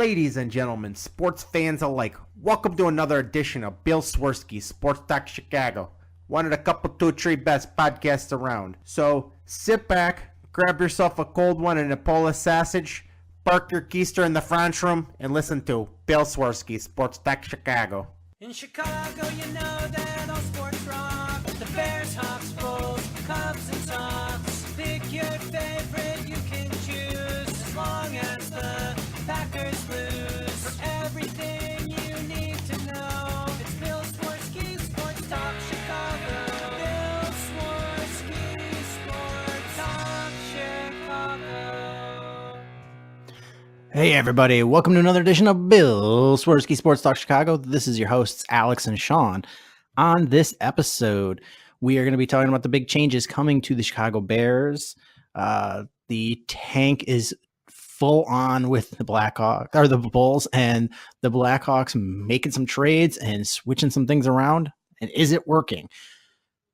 Ladies and gentlemen, sports fans alike, welcome to another edition of Bill Swerski, Sports Talk Chicago, one of the couple, two, three best podcasts around. So sit back, grab yourself a cold one and a Polish sausage, park your keister in the French room, and listen to Bill Swerski, Sports Talk Chicago. In Chicago, you know that all sports rock. The Bears, Hawks, Bulls, Cubs, and Sox. Pick your favorite, you can choose, as long as the Packers lose. For everything you need to know, it's Bill Swerski, Sports Talk Chicago. Bill Swerski, Sports Talk Chicago. Hey everybody, welcome to another edition of Bill Swerski Sports Talk Chicago. This is your hosts, Alex and Sean. On this episode, we are going to be talking about the big changes coming to the Chicago Bears. The tank is full on with the Blackhawks, or the Bulls, and the Blackhawks making some trades and switching some things around. And is it working?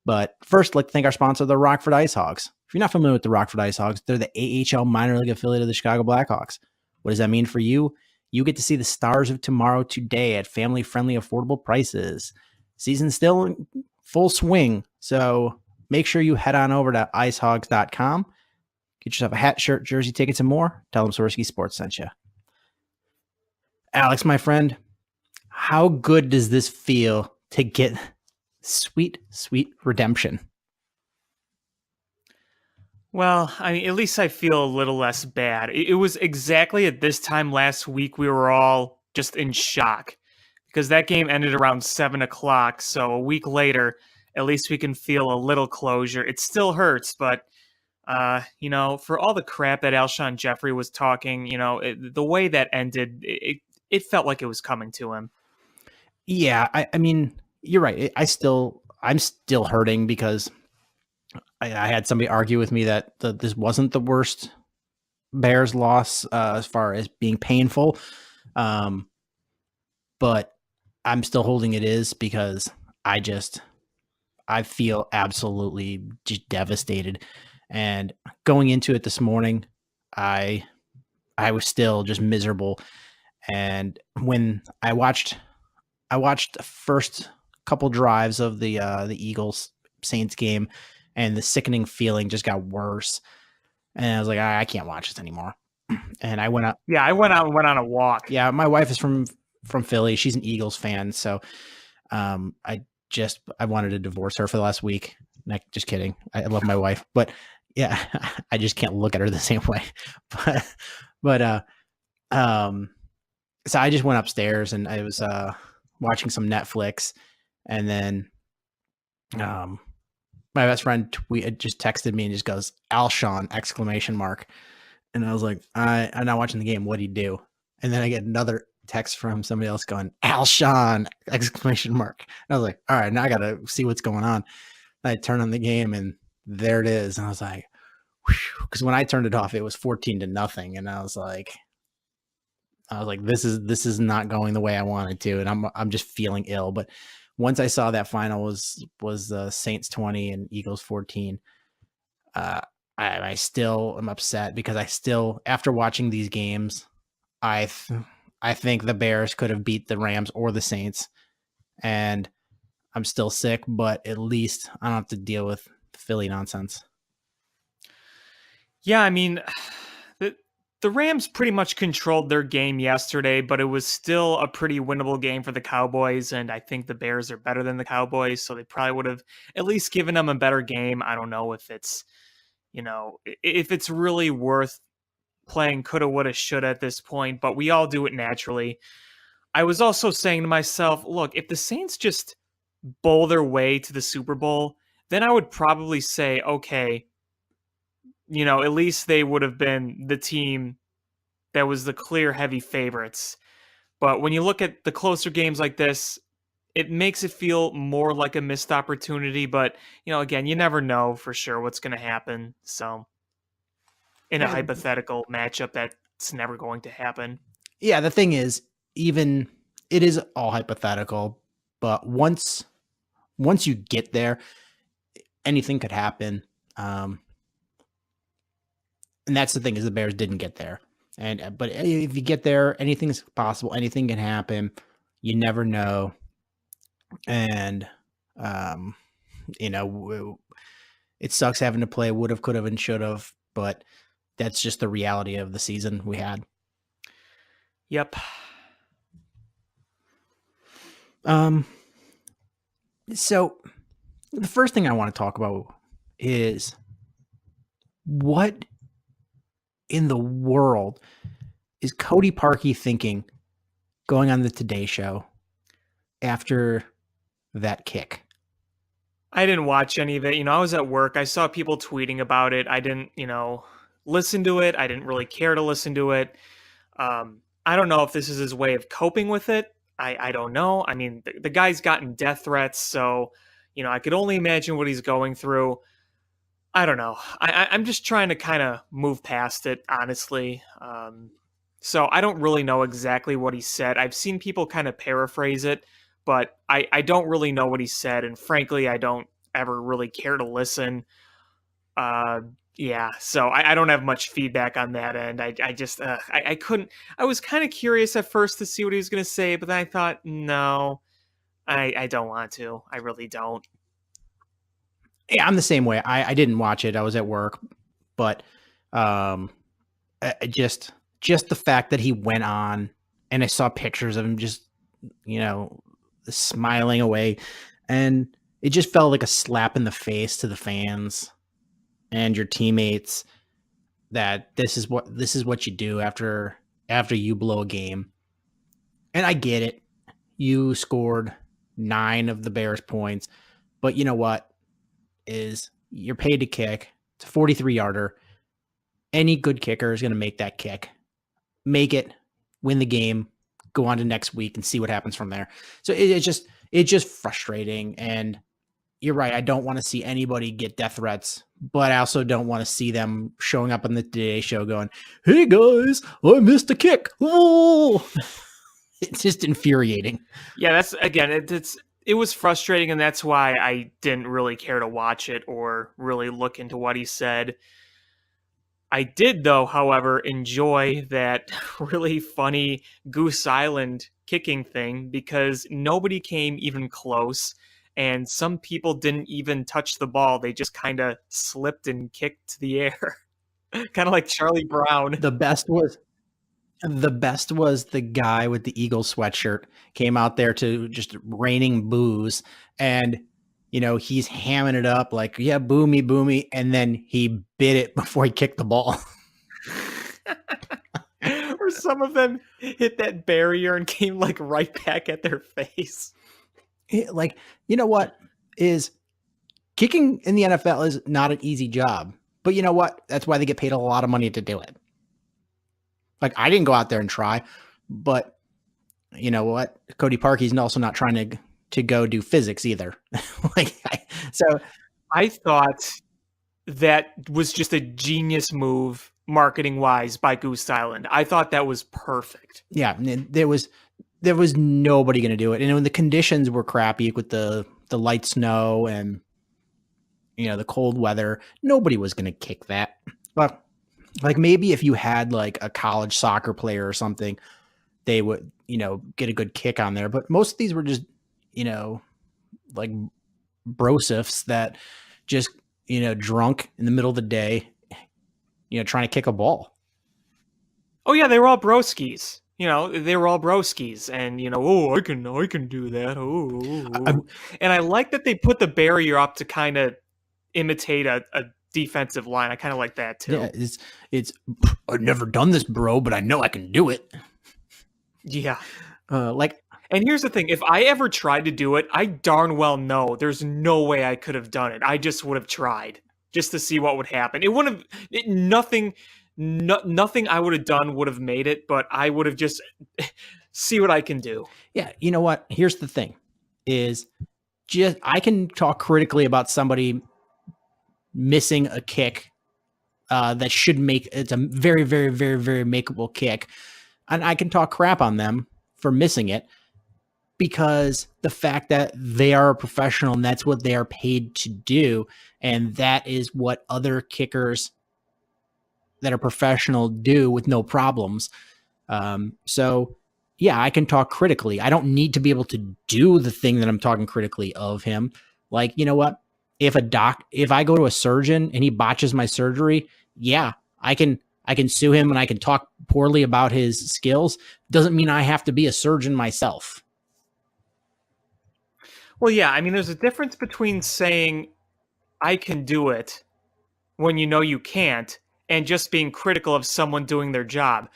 But first, I'd like to thank our sponsor, the Rockford IceHogs. If you're not familiar with the Rockford IceHogs, they're the AHL minor league affiliate of the Chicago Blackhawks. What does that mean for you? You get to see the stars of tomorrow today at family-friendly, affordable prices. Season's still in full swing, so make sure you head on over to icehogs.com. Get yourself a hat, shirt, jersey, tickets, and more. Tell them Swerski Sports sent you. Alex, my friend, how good does this feel to get sweet, sweet redemption? Well, I mean, at least I feel a little less bad. It was exactly at this time last week we were all just in shock because that game ended around 7 o'clock. So a week later, at least we can feel a little closure. It still hurts, but, for all the crap that Alshon Jeffrey was talking, the way that ended, it felt like it was coming to him. Yeah, I mean, you're right. I'm still hurting because I had somebody argue with me that this wasn't the worst Bears loss as far as being painful. But I'm still holding it is because I feel absolutely just devastated. And going into it this morning, I was still just miserable. And when I watched the first couple drives of the Eagles Saints game, and the sickening feeling just got worse. And I was like, I can't watch this anymore. And I went out. Yeah, I went out and went on a walk. Yeah, my wife is from Philly. She's an Eagles fan. So I wanted to divorce her for the last week. Just kidding. I love my wife. But yeah, I just can't look at her the same way. But so I just went upstairs and I was watching some Netflix. And then my best friend just texted me and just goes, Alshon, ! And I was like, I'm not watching the game. What'd he do? And then I get another text from somebody else going, Alshon! ! And I was like, all right, now I got to see what's going on. And I turned on the game and there it is. And I was like, because when I turned it off, it was 14-0. And I was like, this is not going the way I wanted to. And I'm just feeling ill. But once I saw that final was the Saints 20 and Eagles 14, I still am upset because after watching these games, I think the Bears could have beat the Rams or the Saints, and I'm still sick, but at least I don't have to deal with Philly nonsense. Yeah, I mean, the Rams pretty much controlled their game yesterday, but it was still a pretty winnable game for the Cowboys, and I think the Bears are better than the Cowboys, so they probably would have at least given them a better game. I don't know if it's, if it's really worth playing coulda, woulda, shoulda at this point, but we all do it naturally. I was also saying to myself, look, if the Saints just bowl their way to the Super Bowl, then I would probably say, okay, at least they would have been the team that was the clear heavy favorites. But when you look at the closer games like this, it makes it feel more like a missed opportunity. But, again, you never know for sure what's going to happen. So in a hypothetical matchup, that's never going to happen. Yeah, the thing is, it is all hypothetical, but once you get there, anything could happen. And that's the thing, is the Bears didn't get there. But if you get there, anything's possible. Anything can happen. You never know. And, it sucks having to play would have, could have, and should have, but that's just the reality of the season we had. Yep. So the first thing I want to talk about is what in the world is Cody Parkey thinking going on the Today Show after that kick? I didn't watch any of it. I was at work. I saw people tweeting about it. I didn't, listen to it. I didn't really care to listen to it. I don't know if this is his way of coping with it. I don't know. I mean, the guy's gotten death threats, so, I could only imagine what he's going through. I don't know. I'm just trying to kind of move past it, honestly. So I don't really know exactly what he said. I've seen people kind of paraphrase it, but I don't really know what he said. And frankly, I don't ever really care to listen. Yeah, so I don't have much feedback on that end. I just, I couldn't, I was kind of curious at first to see what he was going to say, but then I thought, no, I don't want to. I really don't. Yeah, I'm the same way. I didn't watch it. I was at work, but just the fact that he went on and I saw pictures of him just, smiling away, and it just felt like a slap in the face to the fans and your teammates that this is what you do after you blow a game. And I get it. You scored 9 of the Bears points, but you know what? Is you're paid to kick. It's a 43-yarder. Any good kicker is going to make that kick. Make it, win the game, go on to next week and see what happens from there. So it's just frustrating. And you're right. I don't want to see anybody get death threats, but I also don't want to see them showing up on the Today Show going, "Hey guys, I missed a kick." Oh, it's just infuriating. Yeah, that's again, it was frustrating, and that's why I didn't really care to watch it or really look into what he said. I did, though, however, enjoy that really funny Goose Island kicking thing because nobody came even close, and some people didn't even touch the ball. They just kind of slipped and kicked to the air, kind of like Charlie Brown. The best was the guy with the Eagle sweatshirt came out there to just raining boos, and he's hamming it up like, yeah, boo me, and then he bit it before he kicked the ball. Or some of them hit that barrier and came like right back at their face. Like, what is kicking in the NFL is not an easy job, but you know what? That's why they get paid a lot of money to do it. Like, I didn't go out there and try, but you know what? Cody Parkey's also not trying to go do physics either. So I thought that was just a genius move marketing wise by Goose Island. I thought that was perfect. Yeah, there was nobody going to do it. And when the conditions were crappy with the light snow and the cold weather, nobody was going to kick that. But like maybe if you had like a college soccer player or something, they would, get a good kick on there. But most of these were just, like brosifs that just, drunk in the middle of the day, trying to kick a ball. Oh yeah, they were all broskies. They were all broskies, and I can do that. And I like that they put the barrier up to kind of imitate a defensive line. I kind of like that too. Yeah, it's I've never done this, bro, but I know I can do it. Yeah. And here's the thing, if I ever tried to do it, I darn well know there's no way I could have done it. I just would have tried just to see what would happen. It wouldn't have nothing I would have done would have made it, but I would have just see what I can do. Yeah, you know what? Here's the thing is just I can talk critically about somebody missing a kick that should make it's a very, very, very, very makeable kick. And I can talk crap on them for missing it because the fact that they are a professional and that's what they are paid to do. And that is what other kickers a professional do with no problems. So yeah, I can talk critically. I don't need to be able to do the thing that I'm talking critically of him. Like, you know what? If I go to a surgeon and he botches my surgery, yeah, I can sue him and I can talk poorly about his skills. Doesn't mean I have to be a surgeon myself. Well, yeah, I mean, there's a difference between saying I can do it when you know you can't and just being critical of someone doing their job.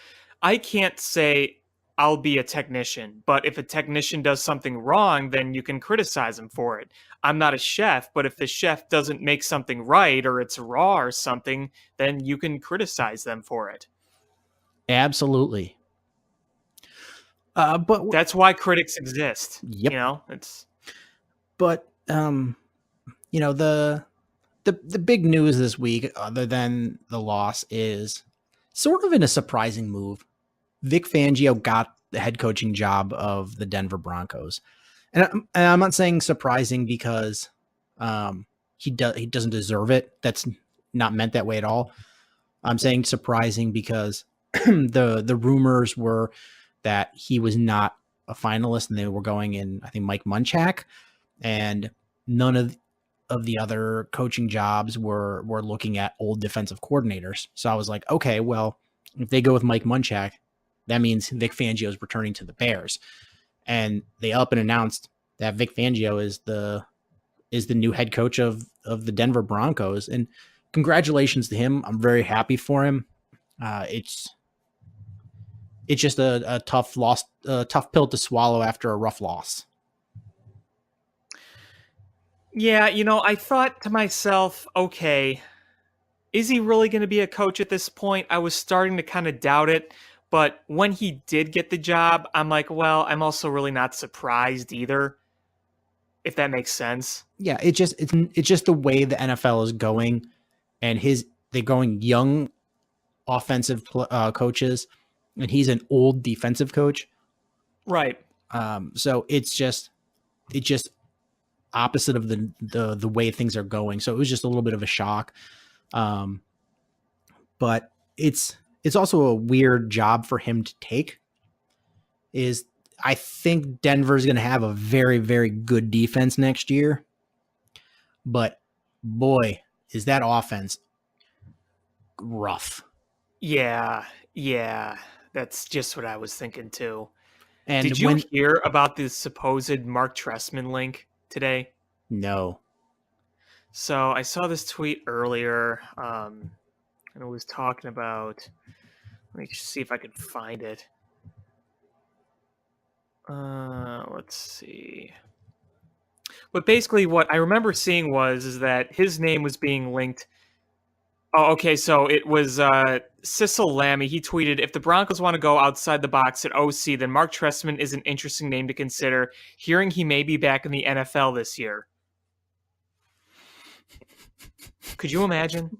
I can't say I'll be a technician, but if a technician does something wrong, then you can criticize him for it. I'm not a chef, but if the chef doesn't make something right or it's raw or something, then you can criticize them for it. Absolutely. But That's why critics exist. Yep. You know, it's but you know, the big news this week, other than the loss, is sort of in a surprising move. Vic Fangio got the head coaching job of the Denver Broncos, and I'm not saying surprising because he doesn't deserve it. That's not meant that way at all. I'm saying surprising because the rumors were that he was not a finalist, and they were going in, I think, Mike Munchak, and none of the other coaching jobs were looking at old defensive coordinators. So I was like, okay, well, if they go with Mike Munchak, that means Vic Fangio is returning to the Bears. And they up and announced that Vic Fangio is the new head coach of the Denver Broncos. And congratulations to him. I'm very happy for him. It's just a tough loss, a tough pill to swallow after a rough loss. Yeah, you know, I thought to myself, okay, is he really going to be a coach at this point? I was starting to kind of doubt it. But when he did get the job, I'm like, well, I'm also really not surprised either, if that makes sense. Yeah, it's just the way the NFL is going, and they're going young offensive coaches, and he's an old defensive coach. Right. So it's just opposite of the way things are going. So it was just a little bit of a shock. But it's also a weird job for him to take. I think Denver's going to have a very, very good defense next year. But boy, is that offense rough. Yeah. That's just what I was thinking too. And did you hear about the supposed Mark Trestman link today? No. So I saw this tweet earlier, and it was talking about. Let me see if I can find it. Let's see. But basically, what I remember seeing is that his name was being linked. Oh, okay. So it was Cecil Lammy. He tweeted, "If the Broncos want to go outside the box at OC, then Mark Trestman is an interesting name to consider. Hearing he may be back in the NFL this year." Could you imagine?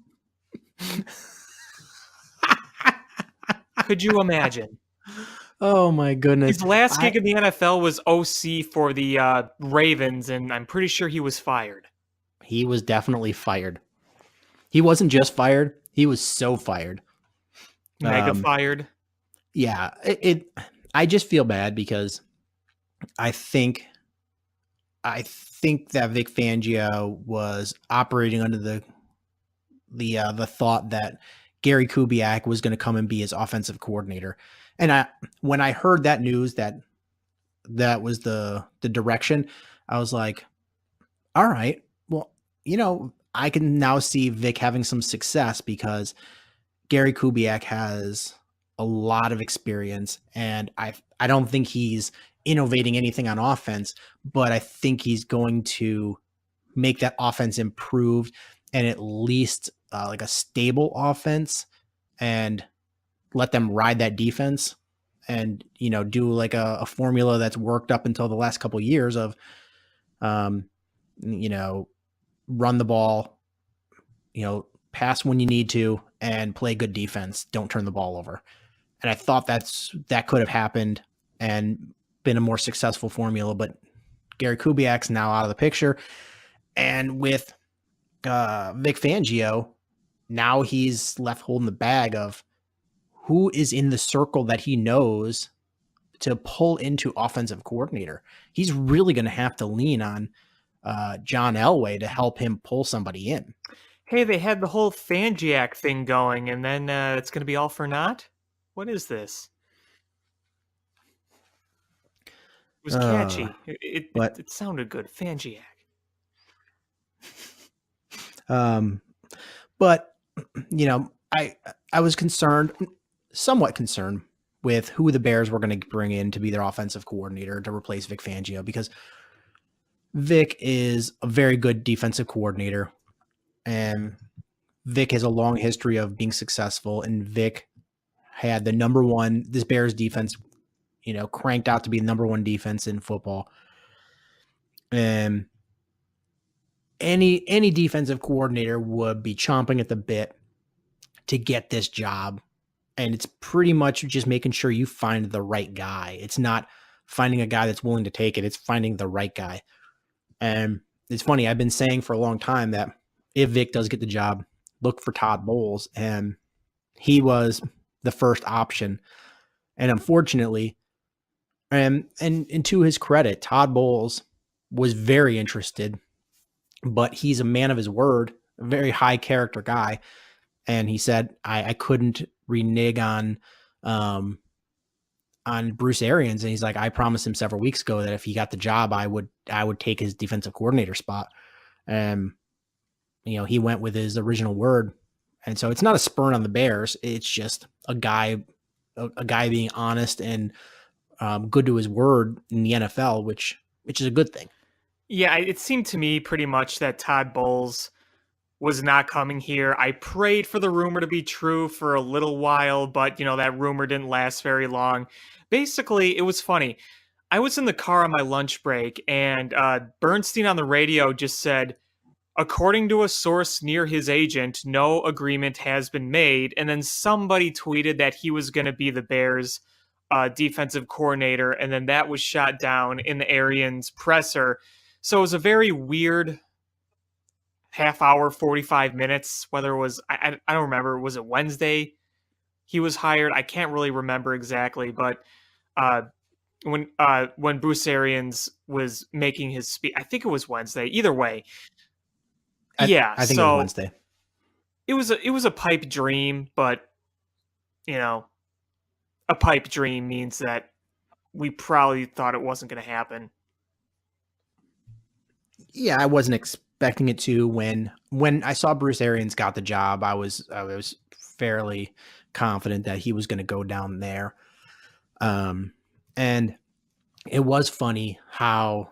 Could you imagine? Oh my goodness. His last gig in the NFL was OC for the Ravens, and I'm pretty sure he was fired. He was definitely fired. He wasn't just fired. He was so fired. Mega fired. Yeah. I just feel bad because I think that Vic Fangio was operating under the thought that Gary Kubiak was going to come and be his offensive coordinator. And when I heard that news that was the direction, I was like, all right, well, you know, I can now see Vic having some success because Gary Kubiak has a lot of experience, and I don't think he's innovating anything on offense, but I think he's going to make that offense improved and at least like a stable offense, and let them ride that defense, and, you know, do like a formula that's worked up until the last couple of years of, you know, run the ball, you know, pass when you need to, and play good defense. Don't turn the ball over. And I thought that could have happened and been a more successful formula, but Gary Kubiak's now out of the picture. And with Vic Fangio, now he's left holding the bag of who is in the circle that he knows to pull into offensive coordinator. He's really going to have to lean on John Elway to help him pull somebody in. Hey, they had the whole Fangiac thing going, and then it's going to be all for naught? What is this? It was catchy. It sounded good. Fangiac. But I was somewhat concerned with who the Bears were going to bring in to be their offensive coordinator to replace Vic Fangio, because Vic is a very good defensive coordinator, and Vic has a long history of being successful, and Vic had this Bears defense, cranked out to be the number one defense in football. And any defensive coordinator would be chomping at the bit to get this job. And it's pretty much just making sure you find the right guy. It's not finding a guy that's willing to take it. It's finding the right guy. And it's funny, I've been saying for a long time that if Vic does get the job, look for Todd Bowles. And he was the first option. And unfortunately, and to his credit, Todd Bowles was very interested, but he's a man of his word, a very high character guy. And he said, I couldn't renege on Bruce Arians. And he's like, I promised him several weeks ago that if he got the job, I would take his defensive coordinator spot. And, he went with his original word. And so it's not a spurn on the Bears. It's just a guy being honest and good to his word in the NFL, which is a good thing. Yeah, it seemed to me pretty much that Todd Bowles was not coming here. I prayed for the rumor to be true for a little while, but, that rumor didn't last very long. Basically, it was funny. I was in the car on my lunch break, and Bernstein on the radio just said, according to a source near his agent, no agreement has been made. And then somebody tweeted that he was going to be the Bears' defensive coordinator, and then that was shot down in the Arians presser. So it was a very weird half hour, 45 minutes, whether it was, I don't remember, was it Wednesday he was hired? I can't really remember exactly, but when Bruce Arians was making his speech, I think it was Wednesday, either way. I think it was Wednesday. It was a pipe dream, but a pipe dream means that we probably thought it wasn't going to happen. Yeah, I wasn't expecting it to. When I saw Bruce Arians got the job, I was fairly confident that he was going to go down there. And it was funny how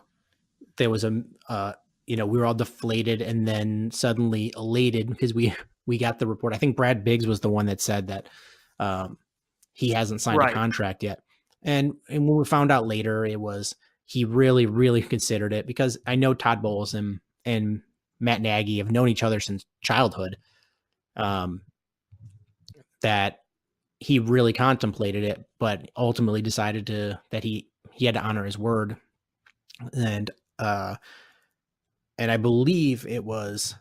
there was we were all deflated and then suddenly elated because we got the report. I think Brad Biggs was the one that said that he hasn't signed a contract yet. And when we found out later, it was he really, really considered it, because I know Todd Bowles and Matt Nagy have known each other since childhood, that he really contemplated it, but ultimately decided that he had to honor his word. And I believe it was,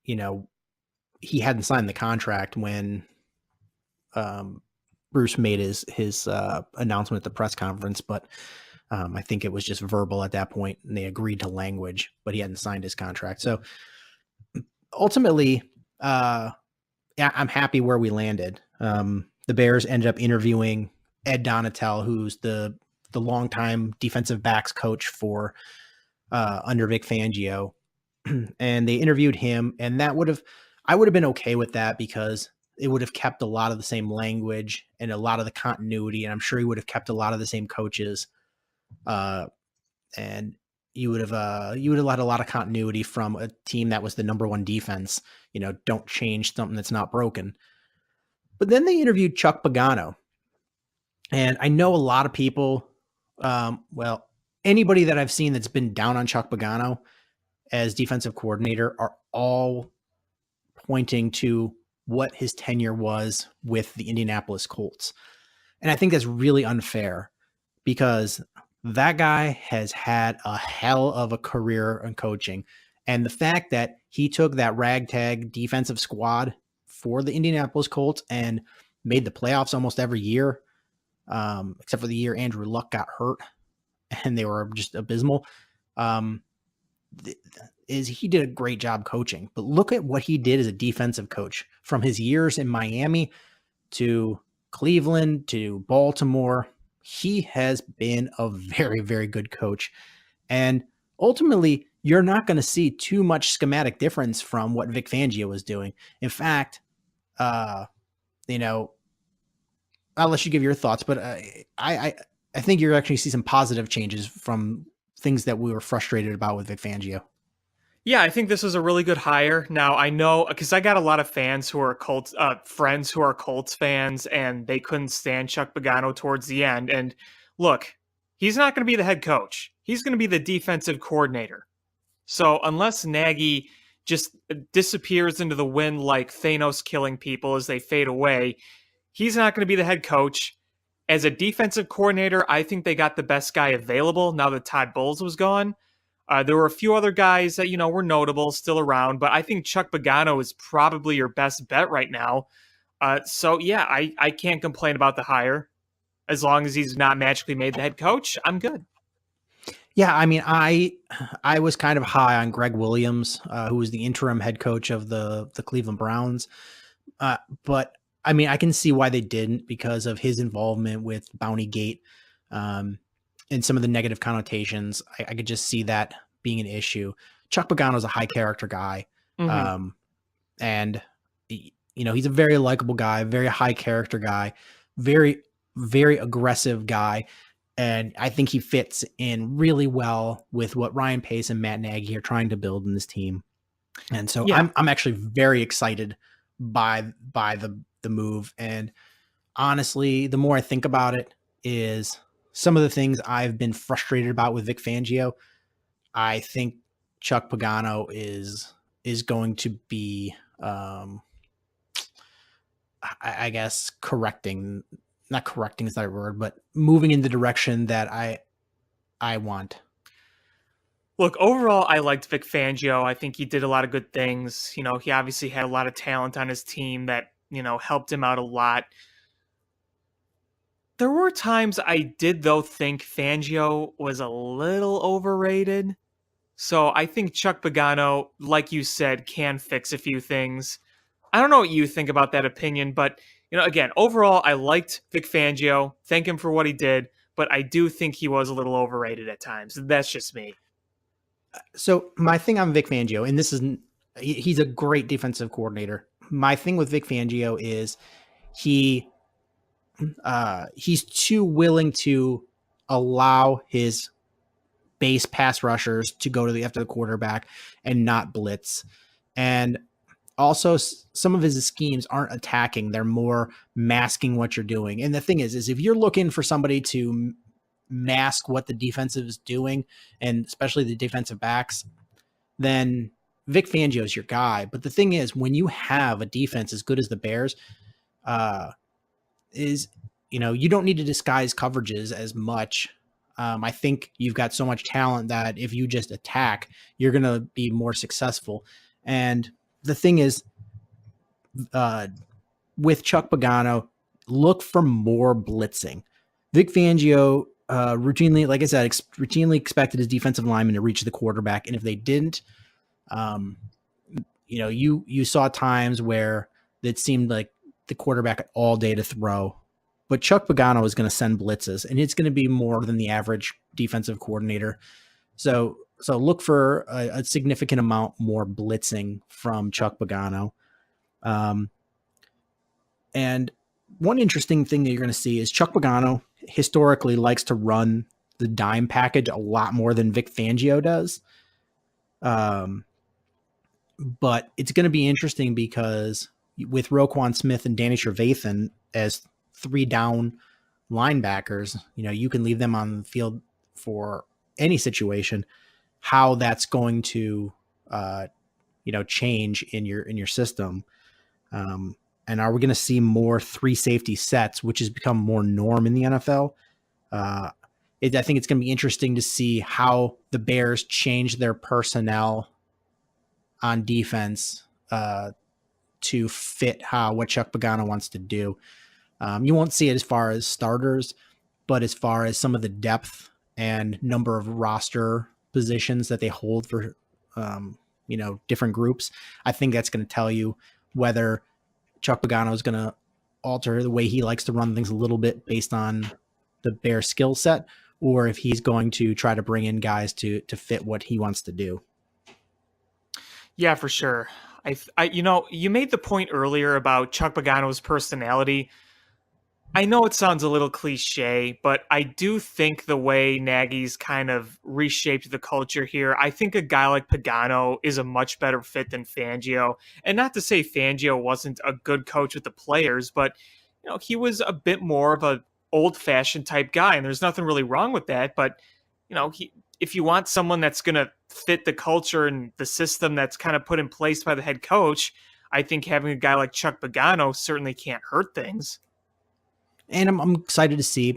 he hadn't signed the contract when Bruce made his announcement at the press conference, but I think it was just verbal at that point, and they agreed to language, but he hadn't signed his contract. So ultimately, I'm happy where we landed. The Bears ended up interviewing Ed Donatel, who's the longtime defensive backs coach for under Vic Fangio, and they interviewed him, and I would have been okay with that, because it would have kept a lot of the same language and a lot of the continuity, and I'm sure he would have kept a lot of the same coaches. And you would have had a lot of continuity from a team that was the number one defense. Don't change something that's not broken. But then they interviewed Chuck Pagano, and I know a lot of people, anybody that I've seen that's been down on Chuck Pagano as defensive coordinator are all pointing to what his tenure was with the Indianapolis Colts. And I think that's really unfair, because that guy has had a hell of a career in coaching. And the fact that he took that ragtag defensive squad for the Indianapolis Colts and made the playoffs almost every year, except for the year Andrew Luck got hurt and they were just abysmal. Is he did a great job coaching, but look at what he did as a defensive coach from his years in Miami to Cleveland to Baltimore. He has been a very, very good coach. And ultimately, you're not going to see too much schematic difference from what Vic Fangio was doing. In fact, I'll let you give your thoughts, but I think you're actually see some positive changes from things that we were frustrated about with Vic Fangio. Yeah, I think this was a really good hire. Now, I know because I got a lot of fans who are friends who are Colts fans, and they couldn't stand Chuck Pagano towards the end. And look, he's not going to be the head coach. He's going to be the defensive coordinator. So unless Nagy just disappears into the wind like Thanos killing people as they fade away, he's not going to be the head coach. As a defensive coordinator, I think they got the best guy available now that Todd Bowles was gone. There were a few other guys that, were notable still around, but I think Chuck Pagano is probably your best bet right now. So yeah, I can't complain about the hire. As long as he's not magically made the head coach, I'm good. Yeah, I mean, I was kind of high on Greg Williams, who was the interim head coach of the Cleveland Browns. But I mean, I can see why they didn't because of his involvement with Bounty Gate. And some of the negative connotations, I could just see that being an issue. Chuck Pagano is a high character guy. Mm-hmm. And he's a very likable guy, very high character guy, very, very aggressive guy. And I think he fits in really well with what Ryan Pace and Matt Nagy are trying to build in this team. And so yeah. I'm actually very excited by the move. And honestly, the more I think about it is some of the things I've been frustrated about with Vic Fangio. I think Chuck Pagano is going to be, I guess, not correcting is the right word, but moving in the direction that I want. Look, overall, I liked Vic Fangio. I think he did a lot of good things. He obviously had a lot of talent on his team that, helped him out a lot. There were times I did, though, think Fangio was a little overrated. So I think Chuck Pagano, like you said, can fix a few things. I don't know what you think about that opinion, but, again, overall, I liked Vic Fangio. Thank him for what he did, but I do think he was a little overrated at times. That's just me. So my thing on Vic Fangio, and he's a great defensive coordinator. My thing with Vic Fangio is he's too willing to allow his base pass rushers to go after the quarterback and not blitz. And also some of his schemes aren't attacking. They're more masking what you're doing. And the thing is if you're looking for somebody to mask what the defensive is doing, and especially the defensive backs, then Vic Fangio is your guy. But the thing is, when you have a defense as good as the Bears, you don't need to disguise coverages as much. I think you've got so much talent that if you just attack, you're going to be more successful. And the thing is, with Chuck Pagano, look for more blitzing. Vic Fangio routinely, like I said, routinely expected his defensive linemen to reach the quarterback. And if they didn't, you saw times where it seemed like the quarterback had all day to throw. But Chuck Pagano is going to send blitzes, and it's going to be more than the average defensive coordinator. So look for a significant amount more blitzing from Chuck Pagano. And one interesting thing that you're going to see is Chuck Pagano historically likes to run the dime package a lot more than Vic Fangio does. But it's going to be interesting because with Roquan Smith and Danny Trevathan as 3 down linebackers, you can leave them on the field for any situation, how that's going to, change in your system. And are we going to see more 3 safety sets, which has become more norm in the NFL? I think it's going to be interesting to see how the Bears change their personnel on defense to fit what Chuck Pagano wants to do. You won't see it as far as starters, but as far as some of the depth and number of roster positions that they hold for, different groups, I think that's going to tell you whether Chuck Pagano is going to alter the way he likes to run things a little bit based on the Bears skill set, or if he's going to try to bring in guys to fit what he wants to do. Yeah, for sure. You made the point earlier about Chuck Pagano's personality. I know it sounds a little cliche, but I do think the way Nagy's kind of reshaped the culture here, I think a guy like Pagano is a much better fit than Fangio. And not to say Fangio wasn't a good coach with the players, but he was a bit more of a old-fashioned type guy, and there's nothing really wrong with that. But if you want someone that's going to fit the culture and the system that's kind of put in place by the head coach, I think having a guy like Chuck Pagano certainly can't hurt things. And I'm excited to see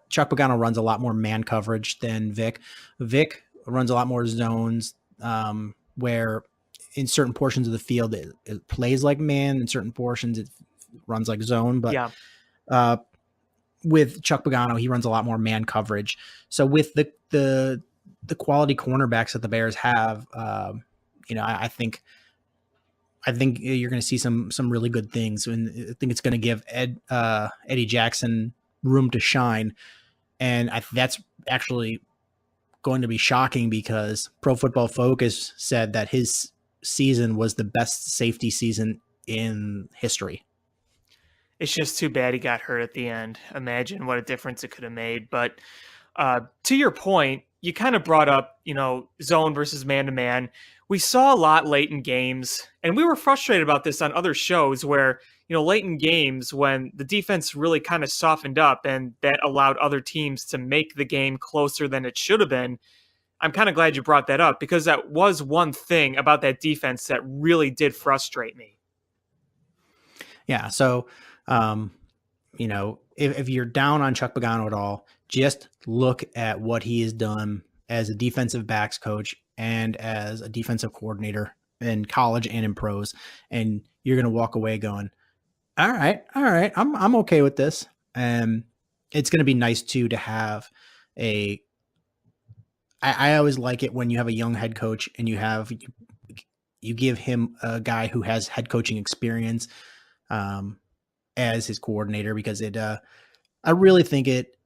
Chuck Pagano runs a lot more man coverage than Vic. Vic runs a lot more zones where in certain portions of the field it plays like man, in certain portions it runs like zone. But with Chuck Pagano, he runs a lot more man coverage. So with the quality cornerbacks that the Bears have, I think you're going to see some really good things, and I think it's going to give Eddie Jackson room to shine. And that's actually going to be shocking because Pro Football Focus said that his season was the best safety season in history. It's just too bad he got hurt at the end. Imagine what a difference it could have made. But to your point, you kind of brought up, zone versus man-to-man. We saw a lot late in games, and we were frustrated about this on other shows where, late in games when the defense really kind of softened up and that allowed other teams to make the game closer than it should have been. I'm kind of glad you brought that up because that was one thing about that defense that really did frustrate me. Yeah. So, if you're down on Chuck Pagano at all, just look at what he has done as a defensive backs coach and as a defensive coordinator in college and in pros. And you're going to walk away going, all right. I'm okay with this. And it's going to be nice too, to have I always like it when you have a young head coach and you give him a guy who has head coaching experience, as his coordinator, because I really think it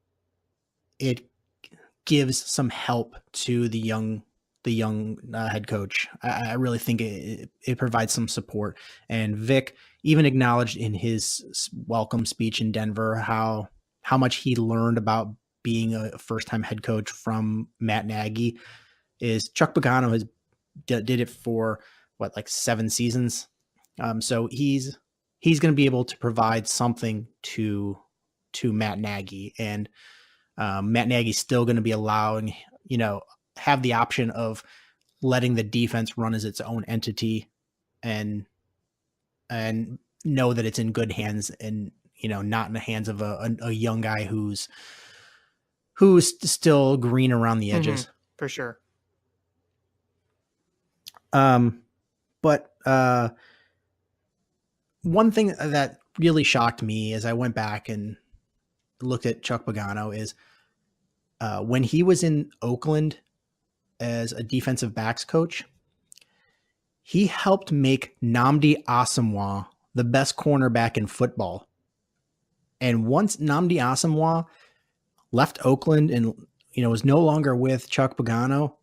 gives some help to the young head coach. I really think it provides some support. And Vic even acknowledged in his welcome speech in Denver how much he learned about being a first-time head coach from Matt Nagy. Is Chuck Pagano did it for 7 seasons. So he's going to be able to provide something to Matt Nagy, and Matt Nagy's still going to be allowing, have the option of letting the defense run as its own entity and know that it's in good hands and, not in the hands of a young guy who's still green around the edges. Mm-hmm, for sure. But one thing that really shocked me as I went back and looked at Chuck Pagano is when he was in Oakland as a defensive backs coach, he helped make Nnamdi Asomugha the best cornerback in football. And once Nnamdi Asomugha left Oakland and was no longer with Chuck Pagano,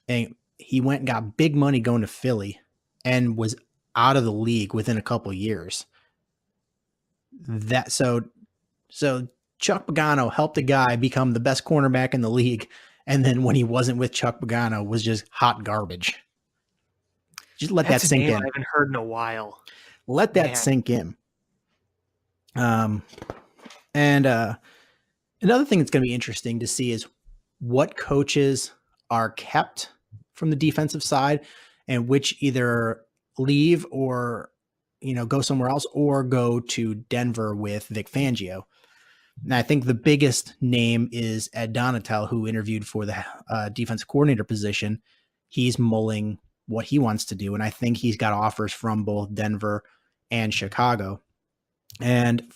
and he went and got big money going to Philly and was out of the league within a couple of years. So Chuck Pagano helped a guy become the best cornerback in the league, and then when he wasn't with Chuck Pagano, was just hot garbage. Just let that sink in. I haven't heard in a while. Let that sink in. And another thing that's going to be interesting to see is what coaches are kept from the defensive side and which either leave or, go somewhere else or go to Denver with Vic Fangio. And I think the biggest name is Ed Donatel, who interviewed for the defensive coordinator position. He's mulling what he wants to do. And I think he's got offers from both Denver and Chicago. And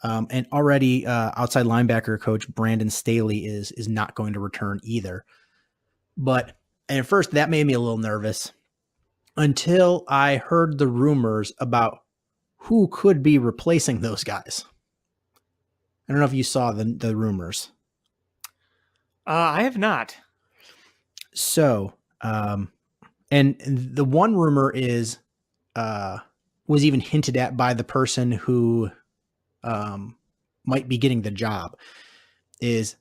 already outside linebacker coach Brandon Staley is not going to return either. But at first that made me a little nervous until I heard the rumors about who could be replacing those guys. I don't know if you saw the rumors. I have not. So, and the one rumor is was even hinted at by the person who might be getting the job is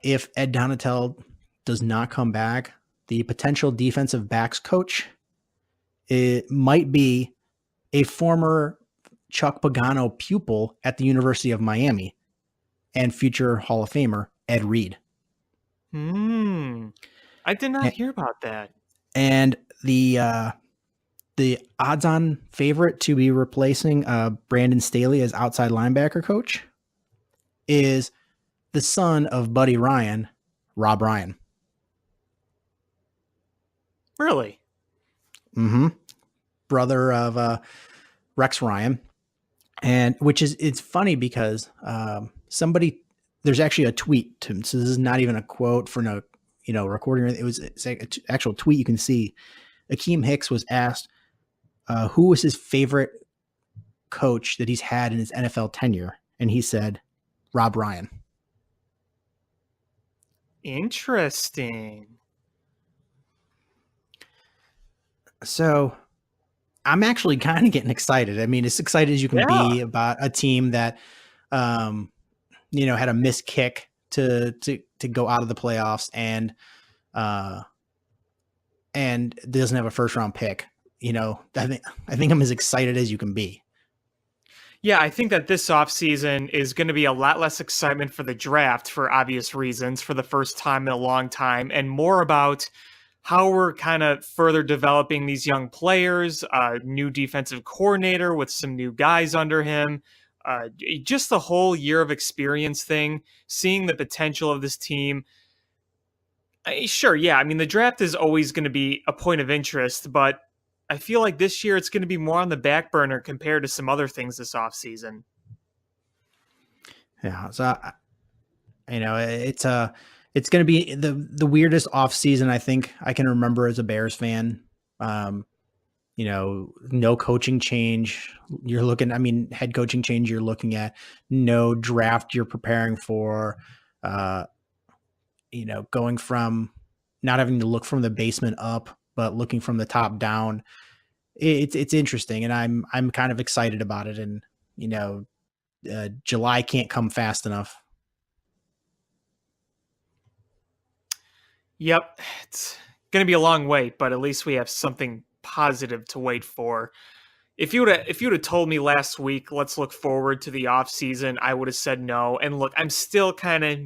if Ed Donatel does not come back, the potential defensive backs coach, it might be a former Chuck Pagano pupil at the University of Miami and future Hall of Famer Ed Reed. I did not hear about that. And the odds-on favorite to be replacing Brandon Staley as outside linebacker coach is the son of Buddy Ryan, Rob Ryan. Really? Mm-hmm. Brother of Rex Ryan. And it's funny because there's actually a tweet so this is not even a quote for no, recording. It's like an actual tweet you can see. Akeem Hicks was asked who was his favorite coach that he's had in his NFL tenure. And he said, Rob Ryan. Interesting. So I'm actually kind of getting excited. I mean, as excited as you can be about a team that, had a missed kick to go out of the playoffs and doesn't have a first round pick. I think I'm as excited as you can be. Yeah, I think that this offseason is going to be a lot less excitement for the draft for obvious reasons for the first time in a long time, and more about how we're kind of further developing these young players, new defensive coordinator with some new guys under him, just the whole year of experience thing, seeing the potential of this team. Sure, yeah, I mean, the draft is always going to be a point of interest, but I feel like this year it's going to be more on the back burner compared to some other things this offseason. Yeah, so it's going to be the weirdest offseason I think I can remember as a Bears fan. No coaching change. Head coaching change you're looking at, no draft you're preparing for, going from not having to look from the basement up, but looking from the top down. It's interesting. And I'm kind of excited about it. And, July can't come fast enough. Yep, it's going to be a long wait, but at least we have something positive to wait for. If you would have told me last week, let's look forward to the off season, I would have said no. And look, I'm still kind of,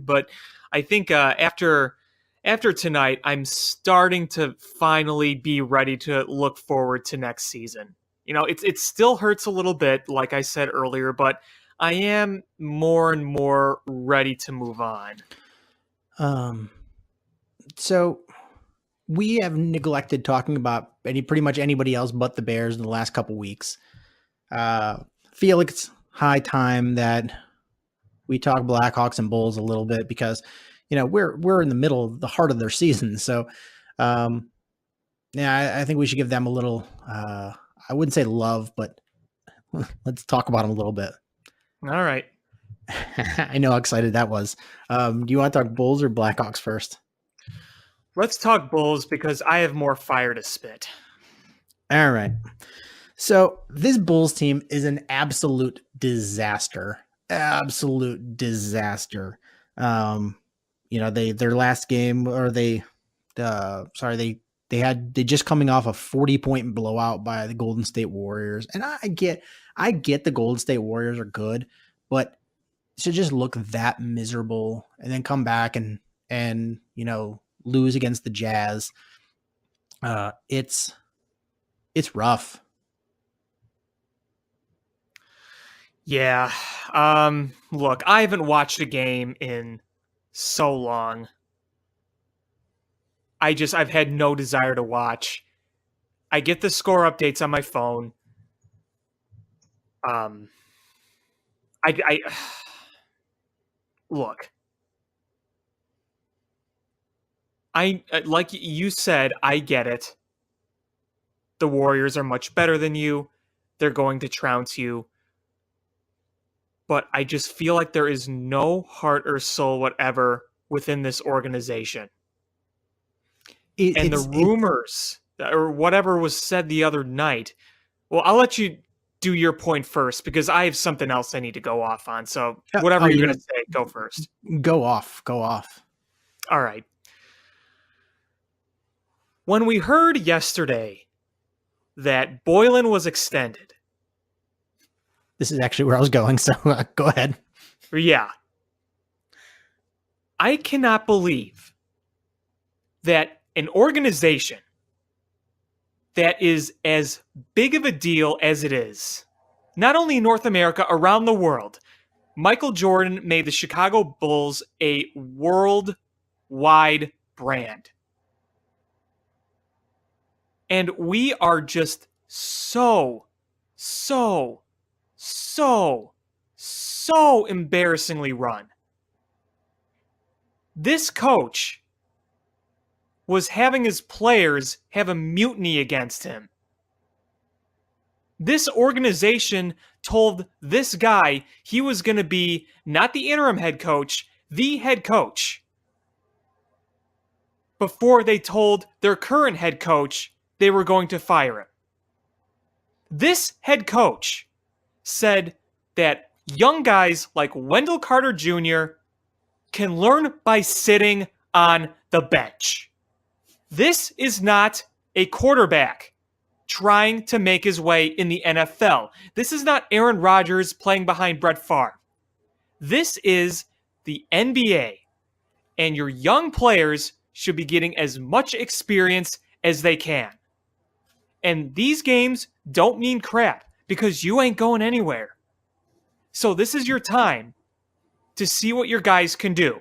but I think after tonight, I'm starting to finally be ready to look forward to next season. It still hurts a little bit, like I said earlier, but I am more and more ready to move on. So we have neglected talking about pretty much anybody else but the Bears in the last couple weeks. Feel like it's high time that we talk Blackhawks and Bulls a little bit because, we're in the middle of the heart of their season. So, I think we should give them a little, I wouldn't say love, but let's talk about them a little bit. All right. I know how excited that was. Do you want to talk Bulls or Blackhawks first? Let's talk Bulls because I have more fire to spit. All right. So this Bulls team is an absolute disaster. Absolute disaster. Their last game, or they just coming off a 40-point blowout by the Golden State Warriors. And I get the Golden State Warriors are good, but to just look that miserable and then come back and lose against the Jazz, it's rough. Yeah. Look, I haven't watched a game in so long. I've had no desire to watch. I get the score updates on my phone. I look. Like you said, I get it. The Warriors are much better than you. They're going to trounce you. But I just feel like there is no heart or soul whatever within this organization. And the rumors or whatever was said the other night. Well, I'll let you do your point first because I have something else I need to go off on. So whatever you're going to say, go first. Go off. All right. When we heard yesterday that Boylan was extended. This is actually where I was going, so go ahead. Yeah. I cannot believe that an organization that is as big of a deal as it is, not only in North America, around the world, Michael Jordan made the Chicago Bulls a worldwide brand. And we are just so embarrassingly run. This coach was having his players have a mutiny against him. This organization told this guy he was going to be not the interim head coach, the head coach, before they told their current head coach they were going to fire him. This head coach said that young guys like Wendell Carter Jr. can learn by sitting on the bench. This is not a quarterback trying to make his way in the NFL. This is not Aaron Rodgers playing behind Brett Favre. This is the NBA, and your young players should be getting as much experience as they can. And these games don't mean crap because you ain't going anywhere. So this is your time to see what your guys can do.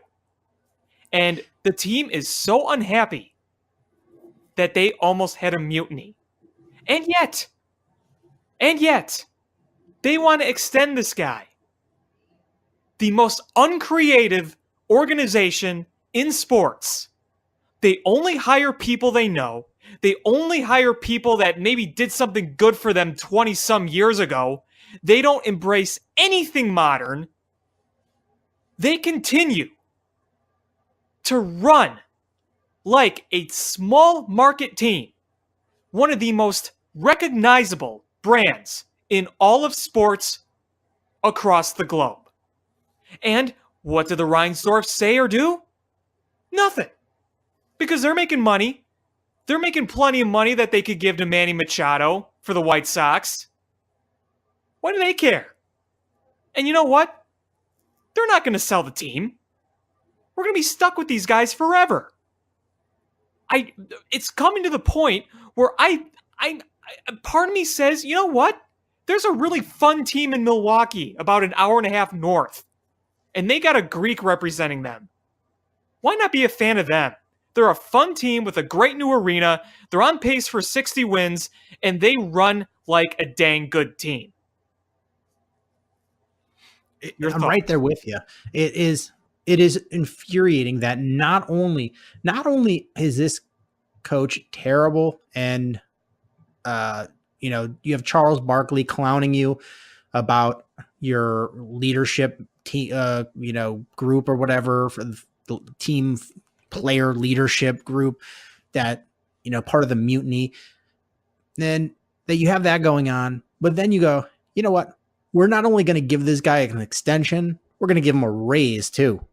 And the team is so unhappy that they almost had a mutiny. And yet, they want to extend this guy. The most uncreative organization in sports. They only hire people they know. They only hire people that maybe did something good for them 20-some years ago. They don't embrace anything modern. They continue to run like a small market team. One of the most recognizable brands in all of sports across the globe. And what do the Reinsdorfs say or do? Nothing. Because they're making money. They're making plenty of money that they could give to Manny Machado for the White Sox. Why do they care? And you know what? They're not going to sell the team. We're going to be stuck with these guys forever. It's coming to the point where part of me says, you know what? There's a really fun team in Milwaukee about an hour and a half north. And they got a Greek representing them. Why not be a fan of them? They're a fun team with a great new arena. They're on pace for 60 wins, and they run like a dang good team. I'm right there with you. It is infuriating that not only is this coach terrible, and you have Charles Barkley clowning you about your leadership group or whatever, for the team player leadership group, that part of the mutiny. Then that you have that going on, but then you go, you know what? We're not only going to give this guy an extension, we're going to give him a raise too.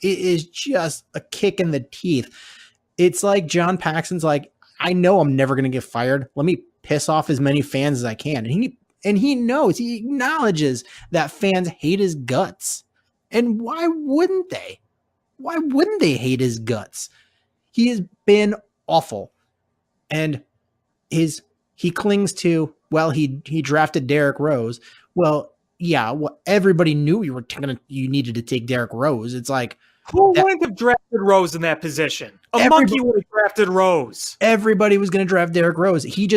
It is just a kick in the teeth. It's like John Paxson's like, I know I'm never going to get fired. Let me piss off as many fans as I can. And he knows, he acknowledges that fans hate his guts. And why wouldn't they? Why wouldn't they hate his guts? He has been awful. And he clings to, well, he drafted Derrick Rose. Well, yeah, well, everybody knew you needed to take Derrick Rose. It's like Who wouldn't have drafted Rose in that position? Monkey would have drafted Rose. everybody was going to draft Derrick Rose. He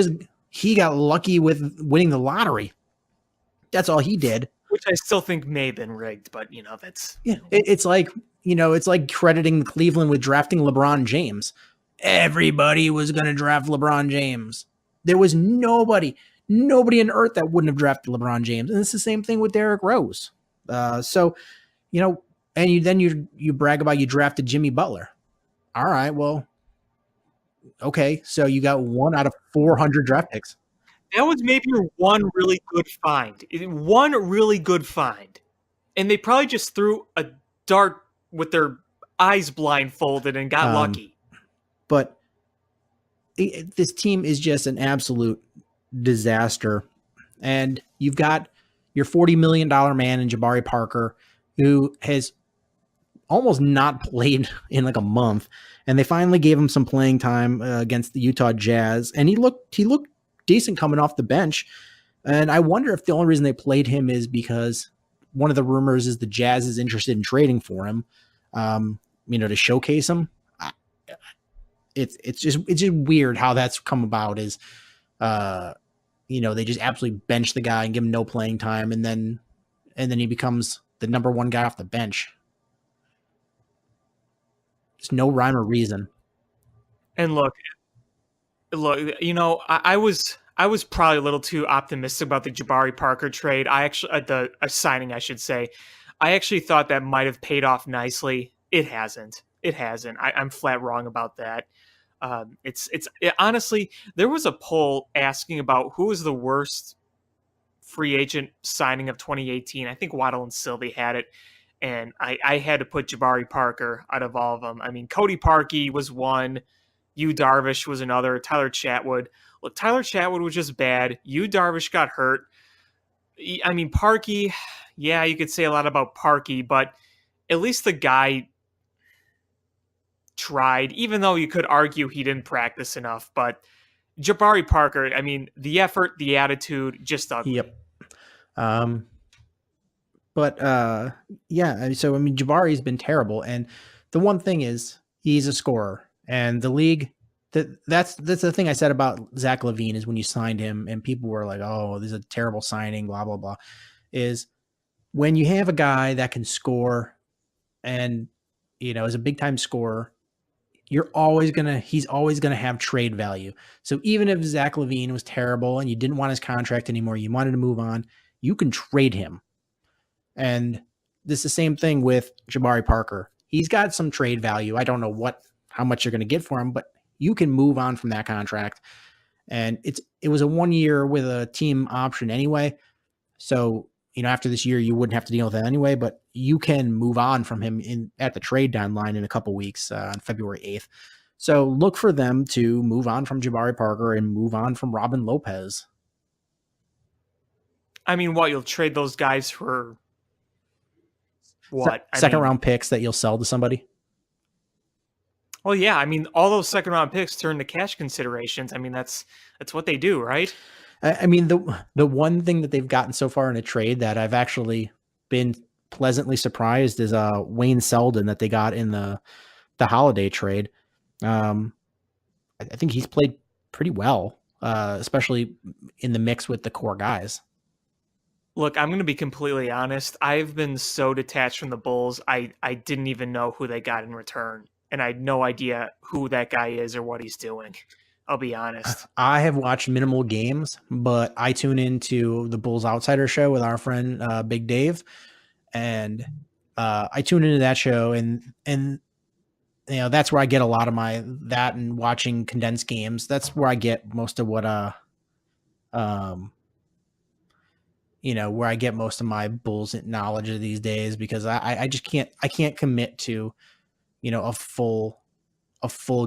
got lucky with winning the lottery. That's all he did. Which I still think may have been rigged, but that's It's like it's like crediting Cleveland with drafting LeBron James. Everybody was going to draft LeBron James. There was nobody on earth that wouldn't have drafted LeBron James, and it's the same thing with Derrick Rose. So, and you brag about you drafted Jimmy Butler. All right, well, okay, so you got 1 out of 400 draft picks. That was maybe your one really good find. One really good find. And they probably just threw a dart with their eyes blindfolded and got lucky. But this team is just an absolute disaster. And you've got your $40 million man in Jabari Parker, who has almost not played in like a month. And they finally gave him some playing time against the Utah Jazz. And he looked decent coming off the bench. And I wonder if the only reason they played him is because one of the rumors is the Jazz is interested in trading for him, to showcase him. It's just weird how that's come about is, they just absolutely bench the guy and give him no playing time. And then he becomes the number one guy off the bench. There's no rhyme or reason. And look, I was probably a little too optimistic about the Jabari Parker trade. I actually the signing, I should say. I actually thought that might have paid off nicely. It hasn't. I'm flat wrong about that. Honestly, there was a poll asking about who was the worst free agent signing of 2018. I think Waddle and Sylvie had it. And I had to put Jabari Parker out of all of them. I mean, Cody Parkey was one. Yu Darvish was another. Tyler Chatwood. Look, Tyler Chatwood was just bad. Yu Darvish got hurt. I mean, Parkey, yeah, you could say a lot about Parkey, but at least the guy tried, even though you could argue he didn't practice enough. But Jabari Parker, I mean, the effort, the attitude, just ugly. Yep. Yeah, so I mean, Jabari's been terrible, and the one thing is he's a scorer, and the league that's the thing I said about Zach LaVine is when you signed him, and people were like, "Oh, this is a terrible signing," blah blah blah. Is when you have a guy that can score, and is a big time scorer, he's always gonna have trade value. So even if Zach LaVine was terrible and you didn't want his contract anymore, you wanted to move on, you can trade him. And this is the same thing with Jabari Parker. He's got some trade value. I don't know how much you're going to get for him, but you can move on from that contract. And it was a 1 year with a team option anyway. So, after this year, you wouldn't have to deal with that anyway, but you can move on from him at the trade deadline in a couple weeks on February 8th. So look for them to move on from Jabari Parker and move on from Robin Lopez. I mean, you'll trade those guys for what? Second round picks that you'll sell to somebody? Well, yeah. I mean, all those second round picks turn to cash considerations. I mean, that's what they do, right? I mean, the one thing that they've gotten so far in a trade that I've actually been pleasantly surprised is Wayne Selden that they got in the holiday trade. I think he's played pretty well, especially in the mix with the core guys. Look, I'm going to be completely honest. I've been so detached from the Bulls. I didn't even know who they got in return. And I had no idea who that guy is or what he's doing. I'll be honest. I have watched minimal games, but I tune into the Bulls Outsider show with our friend Big Dave. And I tune into that show and that's where I get a lot of that and watching condensed games. That's where I get most of what where I get most of my Bulls knowledge of these days, because I just can't commit to, a full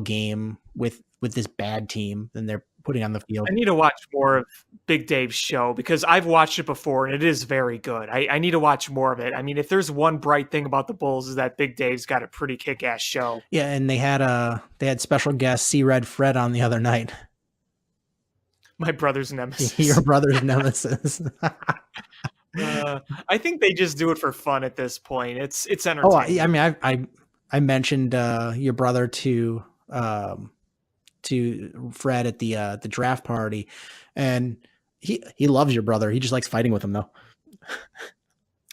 game with this bad team than they're putting on the field. I need to watch more of Big Dave's show because I've watched it before and it is very good. I need to watch more of it. I mean, if there's one bright thing about the Bulls is that Big Dave's got a pretty kick-ass show. Yeah, and they had special guest C-Red Fred on the other night. My brother's nemesis. Your brother's nemesis. I think they just do it for fun at this point. It's Oh, entertaining. I mean, I mentioned your brother to Fred at the draft party, and he loves your brother. He just likes fighting with him, though.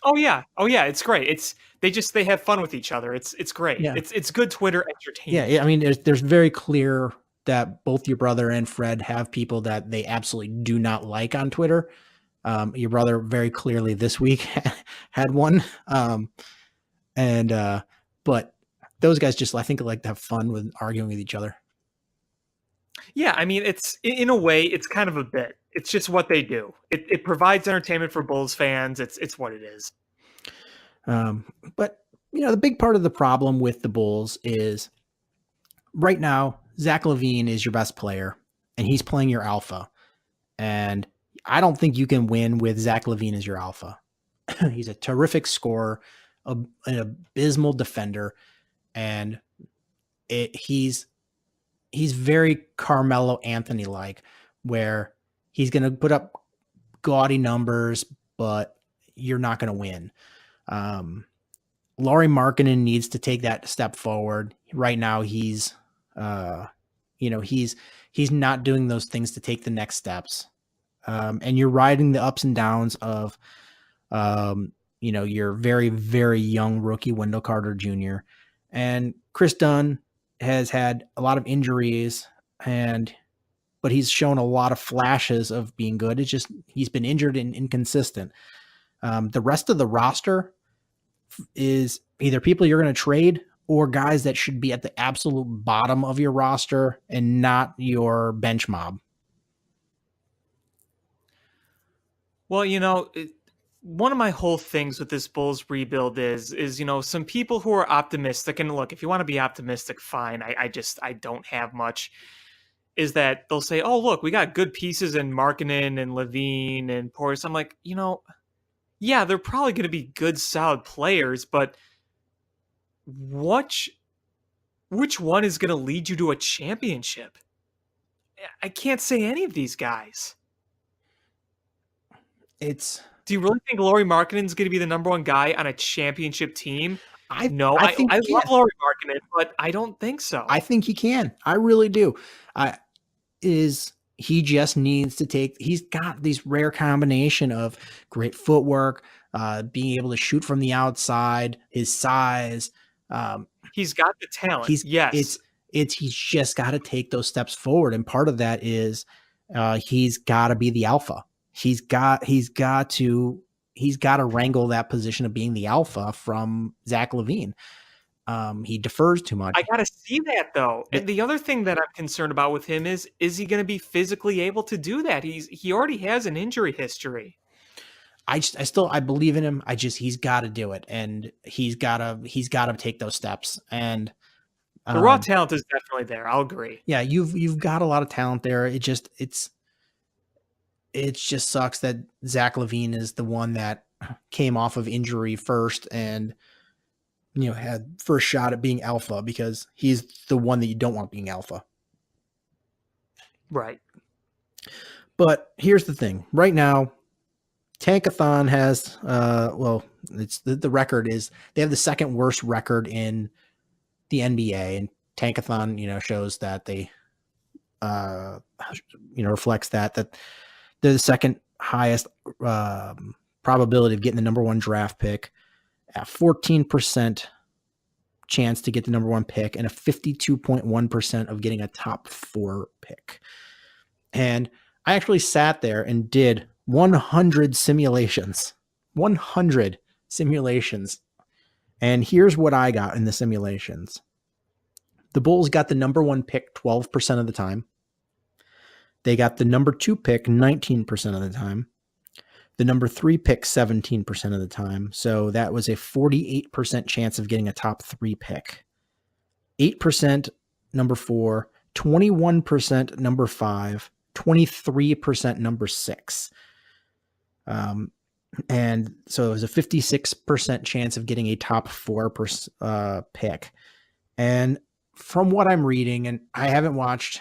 Oh yeah, it's great. They have fun with each other. It's great. Yeah. It's good Twitter entertainment. Yeah, I mean, there's very clear that both your brother and Fred have people that they absolutely do not like on Twitter. Your brother very clearly this week had one, but those guys just I think like to have fun with arguing with each other. Yeah, I mean, it's in a way, it's kind of a bit. It's just what they do. It provides entertainment for Bulls fans. It's what it is. But the big part of the problem with the Bulls is right now Zach LaVine is your best player, and he's playing your alpha. And I don't think you can win with Zach LaVine as your alpha. He's a terrific scorer, an abysmal defender, and he's very Carmelo Anthony like, where he's going to put up gaudy numbers, but you're not going to win. Lauri Markkanen needs to take that step forward. Right now, he's not doing those things to take the next steps. And you're riding the ups and downs of, your very, very young rookie Wendell Carter Jr. And Chris Dunn has had a lot of injuries, but he's shown a lot of flashes of being good. It's just he's been injured and inconsistent. The rest of the roster is either people you're going to trade or guys that should be at the absolute bottom of your roster and not your bench mob. Well, one of my whole things with this Bulls rebuild is some people who are optimistic, and look, if you want to be optimistic, fine. I don't have much. Is that they'll say, oh, look, we got good pieces in Markkanen and Levine and Portis. I'm like, yeah, they're probably going to be good, solid players, but which one is going to lead you to a championship? I can't say any of these guys. Do you really think Lauri Markkanen is going to be the number one guy on a championship team? I love Lauri Markkanen, but I don't think so. I think he can. I really do. He just needs to he's got these rare combination of great footwork, being able to shoot from the outside, his size. He's got the talent. He's just got to take those steps forward. And part of that is he's got to be the alpha. He's got to wrangle that position of being the alpha from Zach LaVine. He defers too much. I got to see that though. And the other thing that I'm concerned about with him is he going to be physically able to do that? He already has an injury history. I believe in him. He's got to do it, and he's got to take those steps. And the raw talent is definitely there. I'll agree. Yeah, you've got a lot of talent there. It just sucks that Zach LaVine is the one that came off of injury first and had first shot at being alpha, because he's the one that you don't want being alpha. Right. But here's the thing. Right now, Tankathon has it's the record is they have the second worst record in the NBA, and Tankathon shows that they reflects that they're the second highest probability of getting the number one draft pick, at 14% chance to get the number one pick, and a 52.1% of getting a top 4 pick. And I actually sat there and did 100 simulations. 100 simulations. And here's what I got in the simulations. The Bulls got the number one pick 12% of the time. They got the number 2 pick 19% of the time. The number 3 pick 17% of the time. So that was a 48% chance of getting a top 3 pick. 8% number 4, 21% number 5, 23% number 6. And so it was a 56% chance of getting a top 4 pick. And from what I'm reading, and I haven't watched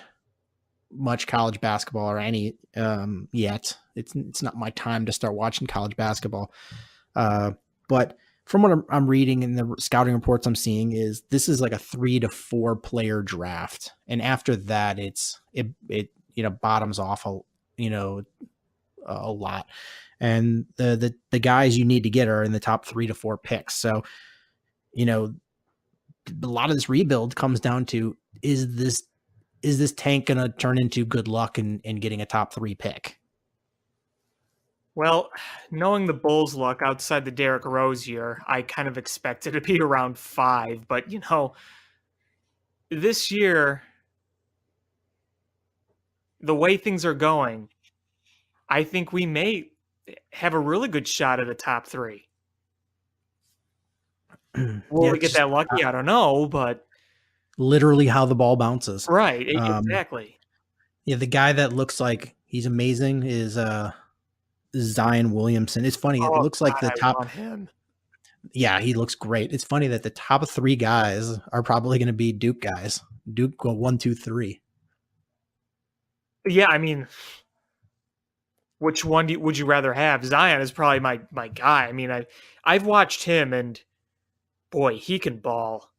much college basketball or any yet. It's not my time to start watching college basketball. But from what I'm reading in the scouting reports I'm seeing is this is like a 3 to 4 player draft. And after that, it bottoms off a lot. And the guys you need to get are in the top 3 to 4 picks. So, a lot of this rebuild comes down to, is this tank going to turn into good luck in getting a top 3 pick? Well, knowing the Bulls' luck outside the Derrick Rose year, I kind of expected it to be around 5. But, this year, the way things are going, I think we may have a really good shot at a top 3. Will we get that lucky? I don't know, but literally how the ball bounces. Right, exactly. Yeah, the guy that looks like he's amazing is Zion Williamson. It's funny. It looks like the top. I want him. Yeah, he looks great. It's funny that the top 3 guys are probably going to be Duke guys. Duke go 1, 2, 3. Yeah, I mean, which one would you rather have? Zion is probably my guy. I mean, I've watched him, and boy, he can ball.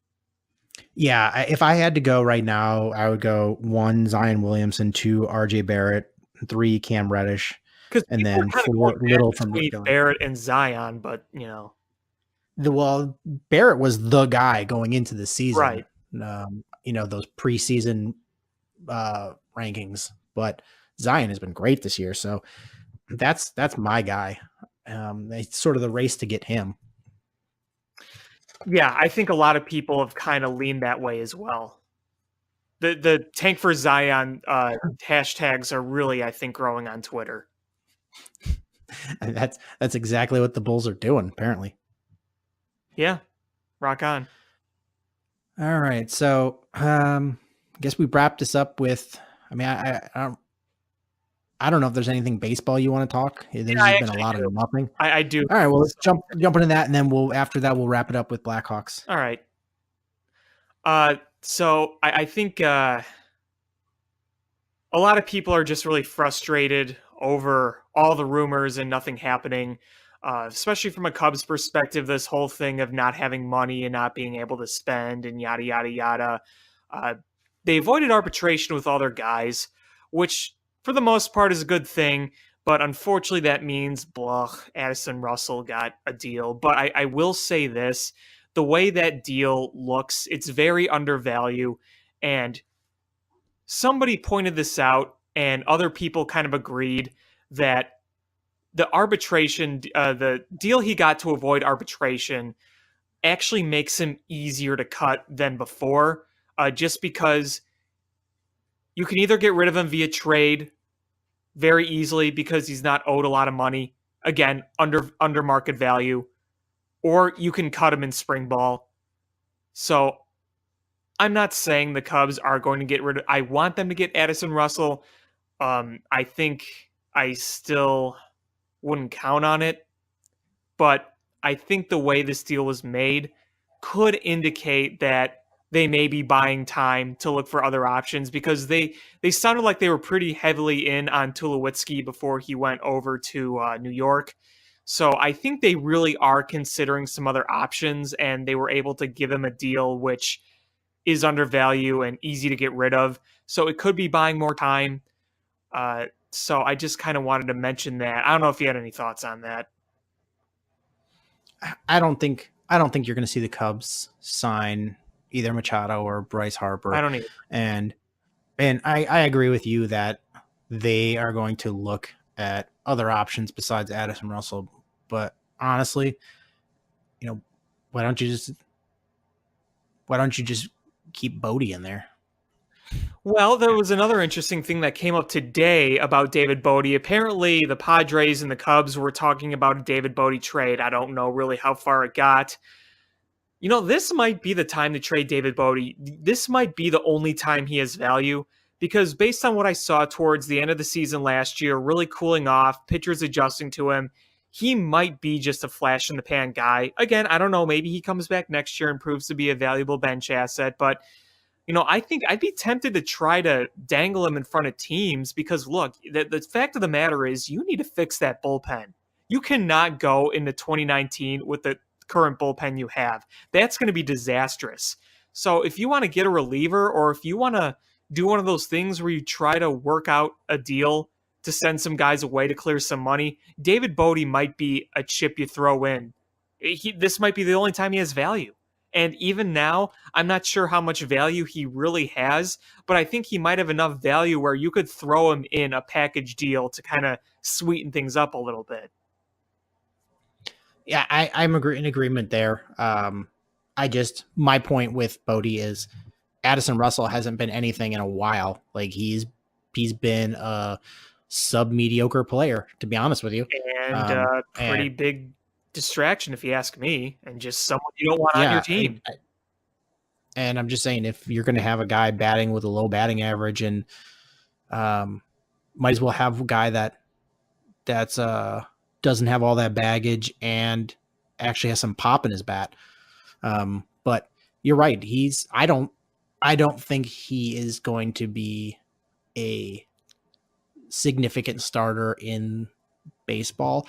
Yeah, if I had to go right now, I would go 1 Zion Williamson, 2 RJ Barrett, 3 Cam Reddish, and then 4 Little from Barrett and Zion. But Barrett was the guy going into the season, right? Those preseason rankings, but Zion has been great this year, so that's my guy. It's sort of the race to get him. Yeah, I think a lot of people have kind of leaned that way as well. The tank for Zion hashtags are really, I think, growing on Twitter. And that's exactly what the Bulls are doing, apparently. Yeah, rock on. All right, so I guess we wrap this up with. I mean, I don't know if there's anything baseball you want to talk. There's been a lot of nothing. I do. All right, well, let's jump into that, and then after that we'll wrap it up with Blackhawks. All right. So I think a lot of people are just really frustrated over all the rumors and nothing happening. Especially from a Cubs perspective, this whole thing of not having money and not being able to spend and yada, yada, yada. They avoided arbitration with all their guys, which for the most part is a good thing. But unfortunately, that means Addison Russell got a deal. But I will say this, the way that deal looks, it's very undervalued. And somebody pointed this out and other people kind of agreed that the arbitration, the deal he got to avoid arbitration actually makes him easier to cut than before, just because you can either get rid of him via trade very easily because he's not owed a lot of money, again, under market value, or you can cut him in spring ball. So I'm not saying the Cubs are going to get rid of, I want them to get Addison Russell. I think I still wouldn't count on it, but I think the way this deal was made could indicate that they may be buying time to look for other options, because they sounded like they were pretty heavily in on Tulowitzki before he went over to New York. So I think they really are considering some other options, and they were able to give him a deal which is undervalued and easy to get rid of. So it could be buying more time. So I just kind of wanted to mention that. I don't know if you had any thoughts on that. I don't think you're going to see the Cubs sign either Machado or Bryce Harper. I don't either. And I agree with you that they are going to look at other options besides Addison Russell. But honestly, why don't you just keep Bodie in there? Well, there was another interesting thing that came up today about David Bodie. Apparently, the Padres and the Cubs were talking about a David Bodie trade. I don't know really how far it got. This might be the time to trade David Bodie. This might be the only time he has value, because based on what I saw towards the end of the season last year, really cooling off, pitchers adjusting to him, he might be just a flash in the pan guy. Again, I don't know. Maybe he comes back next year and proves to be a valuable bench asset, but I think I'd be tempted to try to dangle him in front of teams because look, the fact of the matter is you need to fix that bullpen. You cannot go into 2019 with the current bullpen you have. That's going to be disastrous. So if you want to get a reliever or if you want to do one of those things where you try to work out a deal to send some guys away to clear some money, David Bodie might be a chip you throw in. This might be the only time he has value. And even now, I'm not sure how much value he really has, but I think he might have enough value where you could throw him in a package deal to kind of sweeten things up a little bit. Yeah, I'm in agreement there. My point with Bodie is Addison Russell hasn't been anything in a while. Like he's been a sub-mediocre player, to be honest with you. And pretty big distraction, if you ask me, and just someone you don't want on your team. And I'm just saying, if you're going to have a guy batting with a low batting average, and might as well have a guy that's doesn't have all that baggage and actually has some pop in his bat. But you're right. I don't think he is going to be a significant starter in baseball.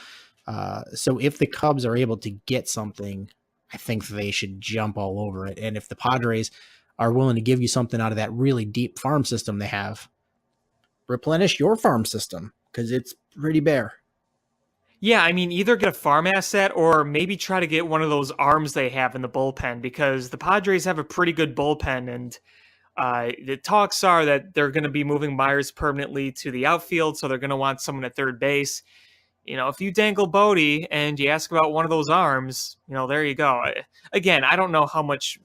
So if the Cubs are able to get something, I think they should jump all over it. And if the Padres are willing to give you something out of that really deep farm system they have, replenish your farm system because it's pretty bare. Yeah, I mean, either get a farm asset or maybe try to get one of those arms they have in the bullpen because the Padres have a pretty good bullpen, and the talks are that they're going to be moving Myers permanently to the outfield, so they're going to want someone at third base. If you dangle Bodie and you ask about one of those arms, there you go. Again, I don't know how much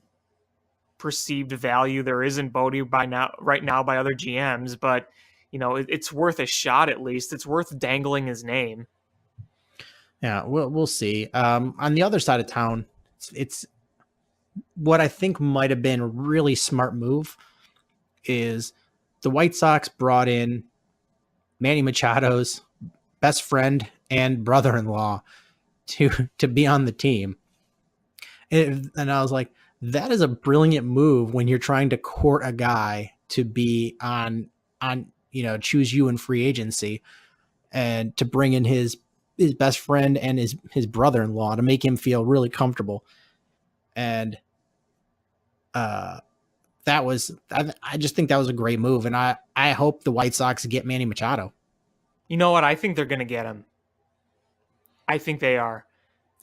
perceived value there is in Bodie right now by other GMs, but it's worth a shot at least. It's worth dangling his name. Yeah, we'll see. On the other side of town, it's what I think might have been a really smart move is the White Sox brought in Manny Machado's best friend and brother-in-law to be on the team. And I was like, that is a brilliant move when you're trying to court a guy to be on choose you in free agency, and to bring in his best friend and his brother-in-law to make him feel really comfortable. And I just think that was a great move. And I hope the White Sox get Manny Machado. You know what? I think they're going to get him. I think they are.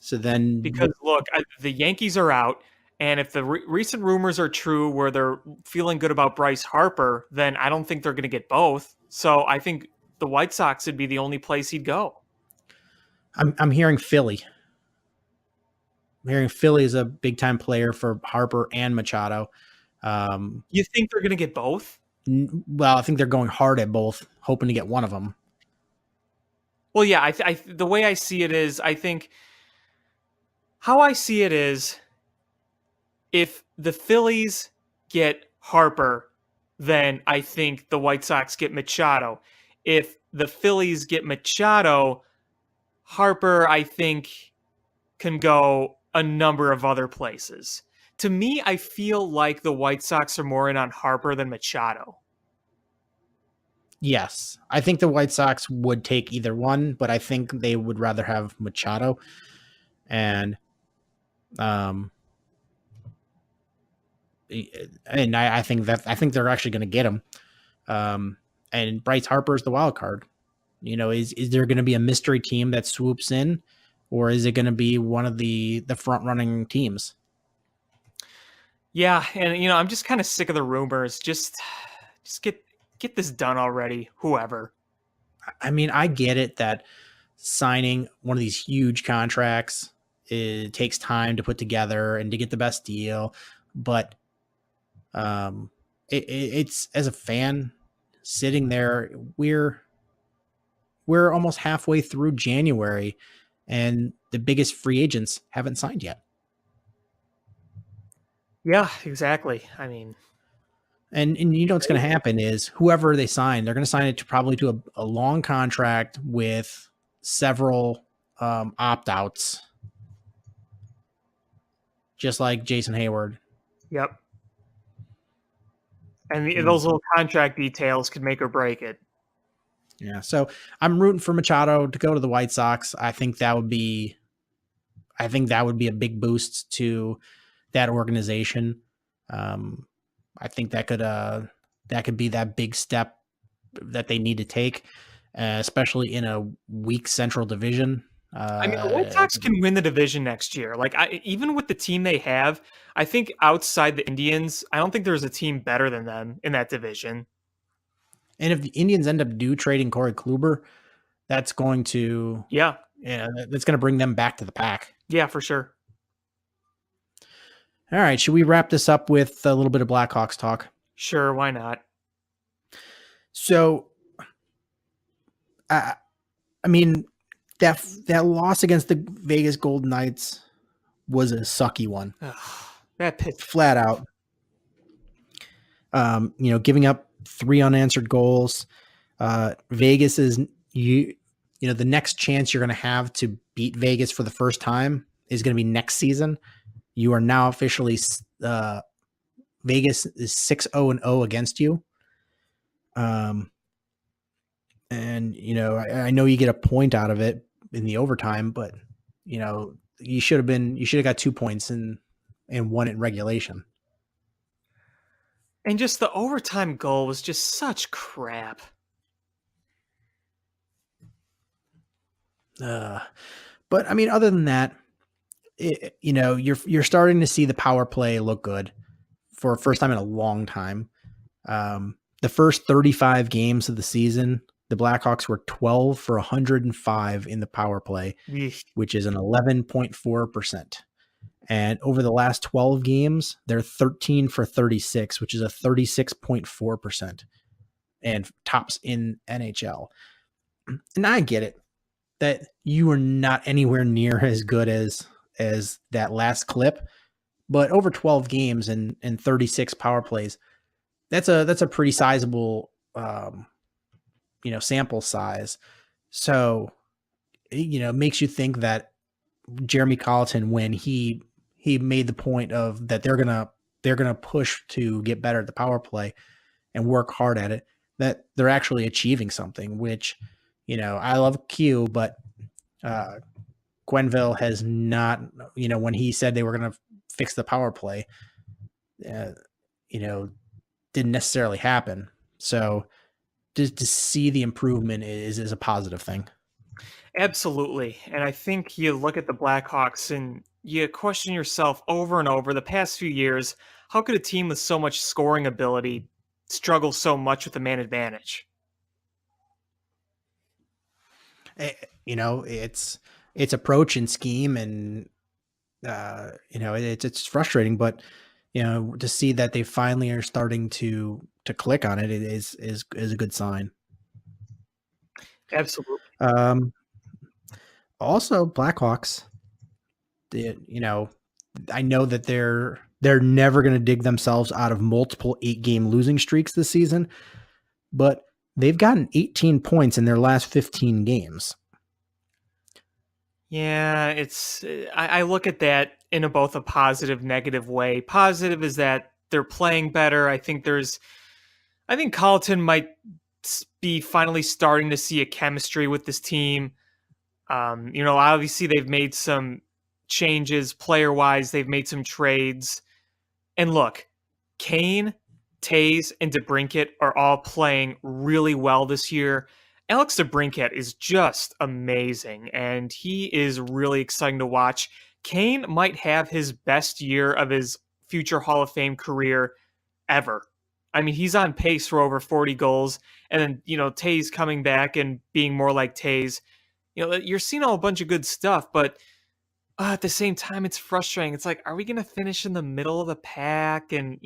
So then, because look, the Yankees are out. And if the recent rumors are true where they're feeling good about Bryce Harper, then I don't think they're going to get both. So I think the White Sox would be the only place he'd go. I'm hearing Philly. I'm hearing Philly is a big time player for Harper and Machado. You think they're going to get both? Well, I think they're going hard at both, hoping to get one of them. Well, yeah, the way I see it is, I think how I see it is, if the Phillies get Harper, then I think the White Sox get Machado. If the Phillies get Machado, Harper, I think, can go a number of other places. To me, I feel like the White Sox are more in on Harper than Machado. Yes, I think the White Sox would take either one, but I think they would rather have Machado. And I think they're actually going to get him. And Bryce Harper is the wild card. Is there going to be a mystery team that swoops in, or is it going to be one of the front running teams? Yeah, and I'm just kind of sick of the rumors. Just get this done already, whoever. I mean, I get it that signing one of these huge contracts, it takes time to put together and to get the best deal, but it's, as a fan sitting there, we're almost halfway through January and the biggest free agents haven't signed yet. Yeah, exactly. I mean, and what's going to happen is whoever they sign, they're going to sign it probably to a long contract with several opt-outs, just like Jason Hayward. Yep. And those little contract details could make or break it. Yeah, so I'm rooting for Machado to go to the White Sox. I think that would be a big boost to that organization. I think that could be that big step that they need to take, especially in a weak Central Division. I mean, the White Sox can win the division next year. Like, even with the team they have, I think outside the Indians, I don't think there's a team better than them in that division. And if the Indians end up trading Corey Kluber, that's going to that's going to bring them back to the pack. Yeah, for sure. All right, should we wrap this up with a little bit of Blackhawks talk? Sure, why not? So, I mean, that loss against the Vegas Golden Knights was a sucky one. That pitch, flat out. Giving up 3 unanswered goals. Vegas is the next chance you're going to have to beat Vegas for the first time is going to be next season. You are now officially Vegas is 6-0-0 against you. And I know you get a point out of it in the overtime, but you should have got 2 points and won it in regulation. And just the overtime goal was just such crap. But I mean, other than that, you're starting to see the power play look good for the first time in a long time. The first 35 games of the season, the Blackhawks were 12 for 105 in the power play, which is an 11.4%. And over the last 12 games, they're 13 for 36, which is a 36.4%, and tops in NHL. And I get it that you are not anywhere near as good as that last clip, but over 12 games and 36 power plays, that's a pretty sizable sample size. So it makes you think that Jeremy Colleton, when he made the point of that they're gonna push to get better at the power play and work hard at it, that they're actually achieving something, which I love Q, but Gwenville has not, when he said they were going to fix the power play, didn't necessarily happen. So just to see the improvement is a positive thing. Absolutely. And I think you look at the Blackhawks and you question yourself over and over the past few years, how could a team with so much scoring ability struggle so much with the man advantage? It's approach and scheme, and it's frustrating, but to see that they finally are starting to click on it is a good sign. Absolutely. Also, Blackhawks, I know that they're never going to dig themselves out of multiple 8-game losing streaks this season, but they've gotten 18 points in their last 15 games. Yeah, I look at that in both a positive, negative way. Positive is that they're playing better. I think Colleton might be finally starting to see a chemistry with this team. Obviously they've made some changes player-wise. They've made some trades. And look, Kane, Tays, and DeBrincat are all playing really well this year. Alex DeBrincat is just amazing, and he is really exciting to watch. Kane might have his best year of his future Hall of Fame career ever. I mean, he's on pace for over 40 goals, and then, Tays coming back and being more like Tays. You're seeing a bunch of good stuff, but at the same time, it's frustrating. It's like, are we going to finish in the middle of the pack? And,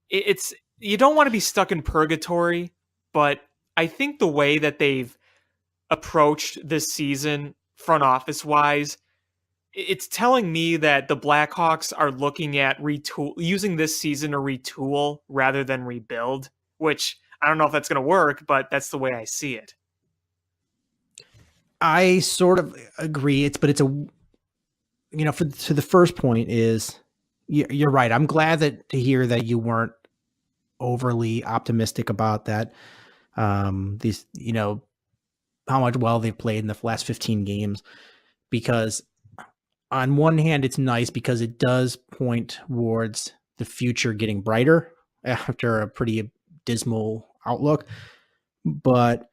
it's you don't want to be stuck in purgatory, but I think the way that they've approached this season, front office wise, it's telling me that the Blackhawks are looking at using this season to retool rather than rebuild, which I don't know if that's going to work, but that's the way I see it. I sort of agree. To the first point is You're right. I'm glad to hear that you weren't overly optimistic about that. These, how much well they've played in the last 15 games, because on one hand, it's nice because it does point towards the future getting brighter after a pretty dismal outlook. But,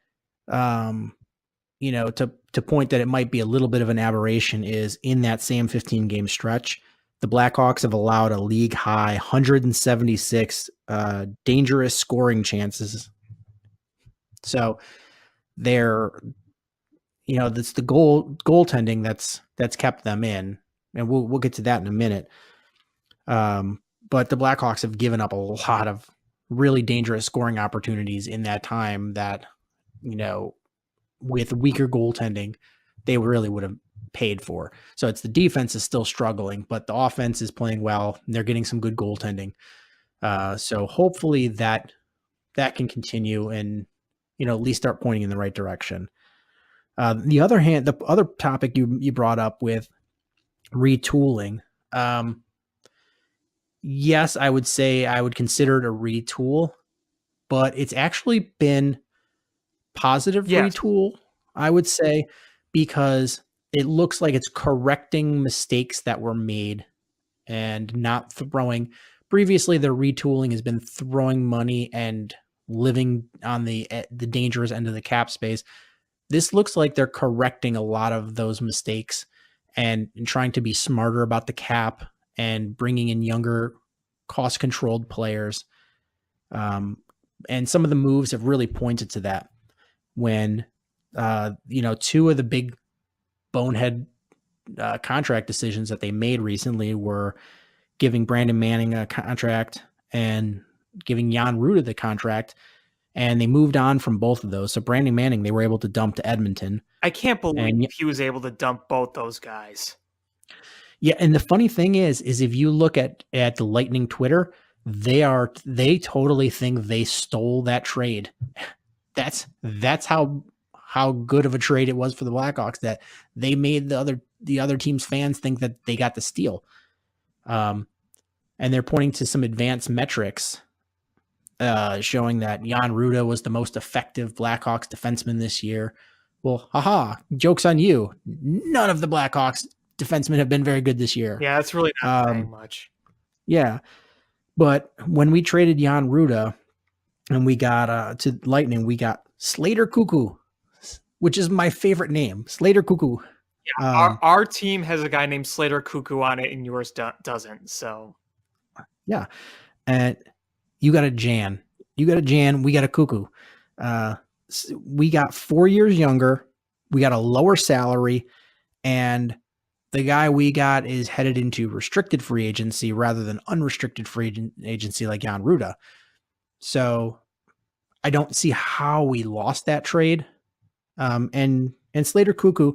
to point that it might be a little bit of an aberration is in that same 15 game stretch, the Blackhawks have allowed a league high 176 dangerous scoring chances. So they're, that's the goaltending that's kept them in, and we'll get to that in a minute. But the Blackhawks have given up a lot of really dangerous scoring opportunities in that time that, with weaker goaltending, they really would have paid for. So it's the defense is still struggling, but the offense is playing well. And they're getting some good goaltending. So hopefully that can continue and, at least start pointing in the right direction. The other topic you brought up with retooling. Yes, I would say I would consider it a retool, but it's actually been positive retool, I would say, because it looks like it's correcting mistakes that were made and not throwing. Previously, the retooling has been throwing money and living on the dangerous end of the cap space. This looks like they're correcting a lot of those mistakes and trying to be smarter about the cap and bringing in younger, cost-controlled players. And some of the moves have really pointed to that. When, two of the big bonehead contract decisions that they made recently were giving Brandon Manning a contract and giving Jan Rutta the contract, and they moved on from both of those. So Brandon Manning, they were able to dump to Edmonton. I can't believe he was able to dump both those guys. Yeah, and the funny thing is if you look at the Lightning Twitter, they totally think they stole that trade. That's how good of a trade it was for the Blackhawks that they made the other team's fans think that they got the steal. And they're pointing to some advanced metrics showing that Jan Rutta was the most effective Blackhawks defenseman this year. Well, joke's on you. None of the Blackhawks defensemen have been very good this year. Yeah, that's really not saying much. Yeah. But when we traded Jan Rutta and we got to Lightning, we got Slater Cuckoo, which is my favorite name, Slater Cuckoo. Yeah, our team has a guy named Slater Cuckoo on it and yours doesn't. So, yeah. And you got a Jan. We got a Cuckoo. We got 4 years younger. We got a lower salary. And the guy we got is headed into restricted free agency rather than unrestricted free agency like Jan Rutta. So I don't see how we lost that trade. And Slater Cuckoo,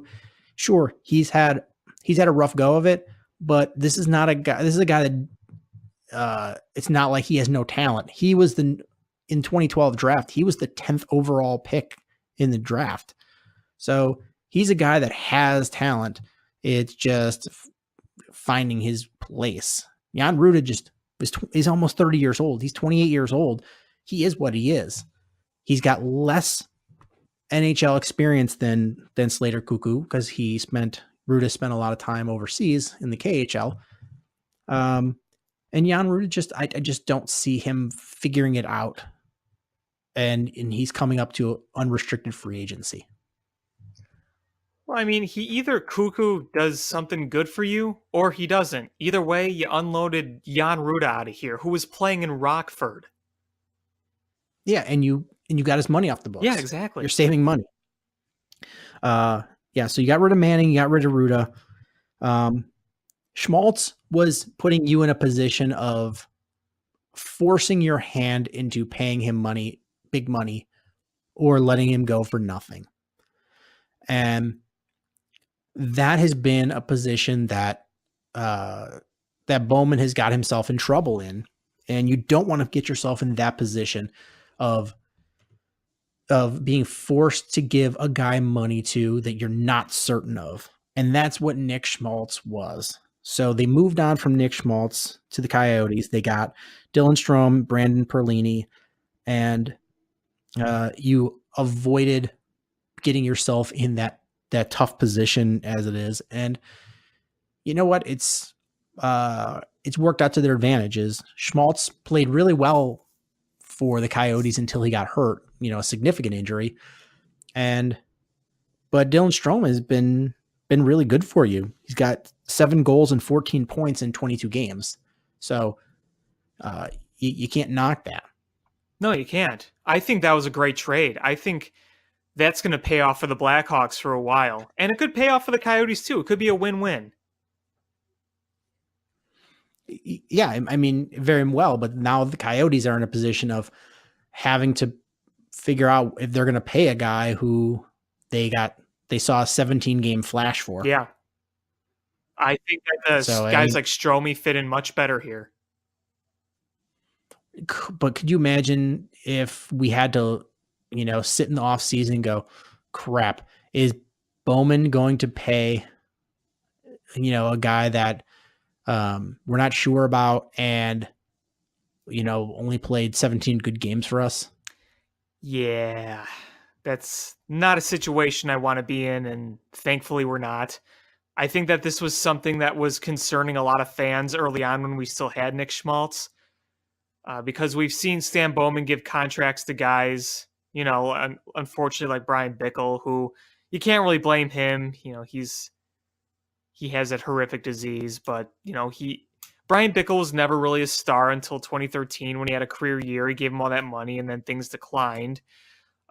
sure, he's had a rough go of it, but this is not a guy. This is a guy that it's not like he has no talent. He was in 2012 draft. He was the 10th overall pick in the draft. So he's a guy that has talent. It's just finding his place. Jan Rutta he's almost 30 years old. He's 28 years old. He is what he is. He's got less NHL experience than Slater Cuckoo because Rutta spent a lot of time overseas in the KHL. And Jan Rutta I just don't see him figuring it out. And he's coming up to unrestricted free agency. Well, I mean, he either Cuckoo does something good for you or he doesn't. Either way, you unloaded Jan Rutta out of here, who was playing in Rockford. Yeah, and you got his money off the books. Yeah, exactly. You're saving money. Yeah, so you got rid of Manning, you got rid of Rutta. Schmaltz was putting you in a position of forcing your hand into paying him money, big money, or letting him go for nothing. And that has been a position that Bowman has got himself in trouble in. And you don't want to get yourself in that position of being forced to give a guy money to that you're not certain of. And that's what Nick Schmaltz was. So they moved on from Nick Schmaltz to the Coyotes. They got Dylan Strome, Brandon Perlini, and you avoided getting yourself in that tough position as it is. And you know what? It's worked out to their advantages. Schmaltz played really well for the Coyotes until he got hurt, a significant injury. But Dylan Strome has been really good for you. He's got 7 goals and 14 points in 22 games. So you can't knock that. No, you can't. I think that was a great trade. I think that's going to pay off for the Blackhawks for a while. And it could pay off for the Coyotes too. It could be a win-win. Yeah, I mean, very well. But now the Coyotes are in a position of having to figure out if they're going to pay a guy who they saw a 17-game flash for. Yeah. I think that guys like Strome fit in much better here. But could you imagine if we had to, sit in the off season and go, crap, is Bowman going to pay, a guy that we're not sure about and, only played 17 good games for us? Yeah, that's not a situation I want to be in. And thankfully we're not. I think that this was something that was concerning a lot of fans early on when we still had Nick Schmaltz. Because we've seen Stan Bowman give contracts to guys, unfortunately like Brian Bickle, who you can't really blame him. He has that horrific disease, but Brian Bickle was never really a star until 2013 when he had a career year. He gave him all that money and then things declined.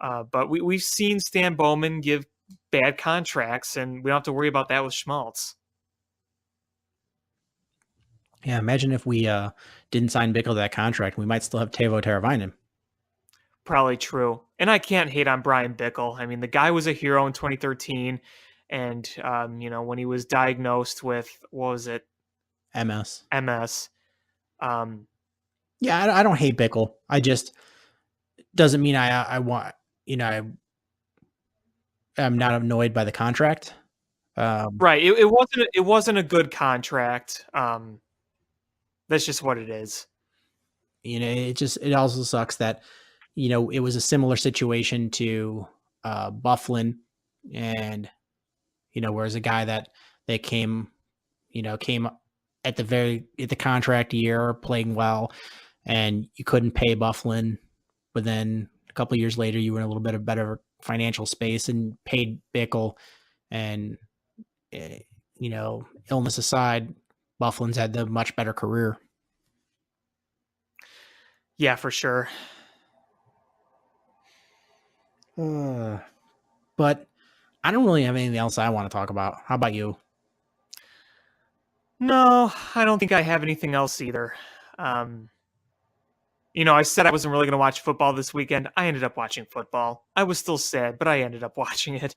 But we've seen Stan Bowman give bad contracts, and we don't have to worry about that with Schmaltz. Yeah, imagine if we didn't sign Bickle to that contract. We might still have Teuvo Teravainen. Probably true. And I can't hate on Brian Bickle. I mean, the guy was a hero in 2013. And, when he was diagnosed with, what was it? MS. Yeah, I don't hate Bickle. I just doesn't mean I want, I'm not annoyed by the contract. Right. It wasn't a good contract. That's just what it is. It also sucks that, it was a similar situation to Bufflin, and, whereas a guy that came at the contract year playing well, and you couldn't pay Bufflin, but then a couple of years later you were in a little bit of better financial space and paid Bickle, and illness aside, Bufflin's had the much better career. Yeah, for sure. But I don't really have anything else I want to talk about. How about you? No, I don't think I have anything else either. I said I wasn't really going to watch football this weekend. I ended up watching football. I was still sad, but I ended up watching it.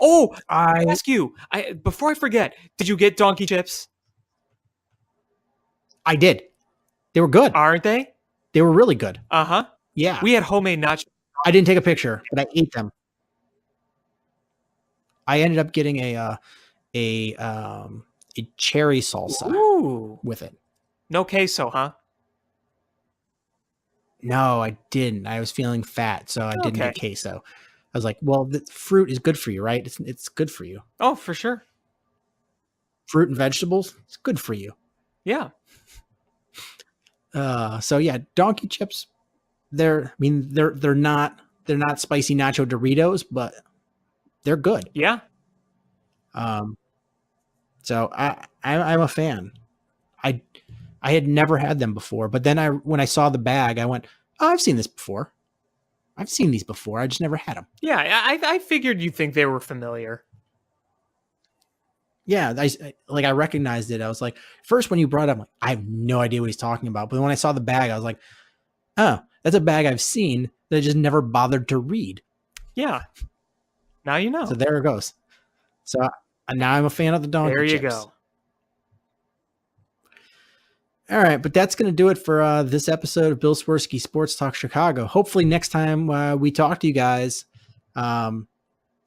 Oh, I ask you, before I forget, did you get donkey chips? I did. They were good. Aren't they? They were really good. Uh-huh. Yeah. We had homemade nachos. I didn't take a picture, but I ate them. I ended up getting a cherry salsa with it. No queso, huh? No, I didn't. I was feeling fat, so I didn't get queso. I was like, well, the fruit is good for you, right? It's good for you. Oh, for sure. Fruit and vegetables, it's good for you. Yeah. So yeah, donkey chips. They're not spicy nacho Doritos, but they're good. Yeah. So I'm a fan. I had never had them before, but then when I saw the bag, I went, oh, I've seen this before. I've seen these before. I just never had them. Yeah, I figured you'd think they were familiar. Yeah, I recognized it. I was like, first when you brought it up, I'm like, I have no idea what he's talking about. But when I saw the bag, I was like, oh, that's a bag I've seen that I just never bothered to read. Yeah. Now you know. So there it goes. So now I'm a fan of the donkey chips. There you go. All right, but that's going to do it for this episode of Bill Swerski Sports Talk Chicago. Hopefully next time we talk to you guys,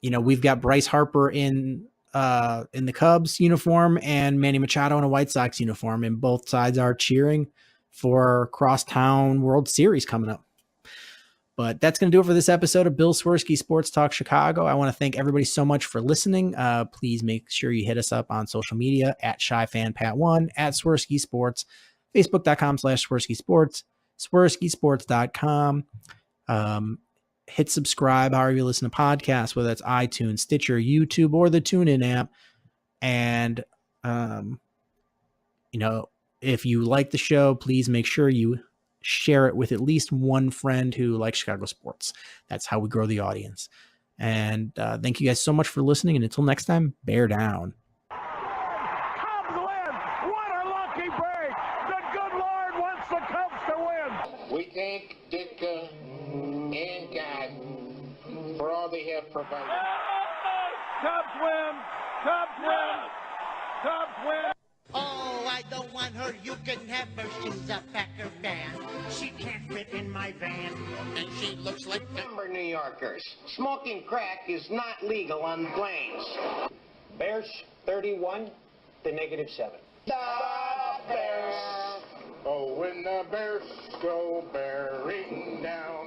we've got Bryce Harper in in the Cubs uniform and Manny Machado in a White Sox uniform, and both sides are cheering for Crosstown World Series coming up. But that's going to do it for this episode of Bill Swerski Sports Talk Chicago. I want to thank everybody so much for listening. Please make sure you hit us up on social media at ShyFanPat1, at Swerski Sports, Facebook.com/Swerski Sports, SwerskiSports.com. Hit subscribe however you listen to podcasts, whether that's iTunes, Stitcher, YouTube, or the TuneIn app. And, if you like the show, please make sure you share it with at least one friend who likes Chicago sports. That's how we grow the audience. And thank you guys so much for listening. And until next time, bear down. Cubs win! What a lucky break! The good Lord wants the Cubs to win! We thank Ditka and God for all they have provided. Cubs win! Cubs win! Cubs win! Oh, I don't want her. You can have her. She's a Packer fan. She can't fit in my van. And she looks like Denver New Yorkers. Smoking crack is not legal on planes. Bears 31 to -7. The Bears! Oh, when the Bears go bearing down.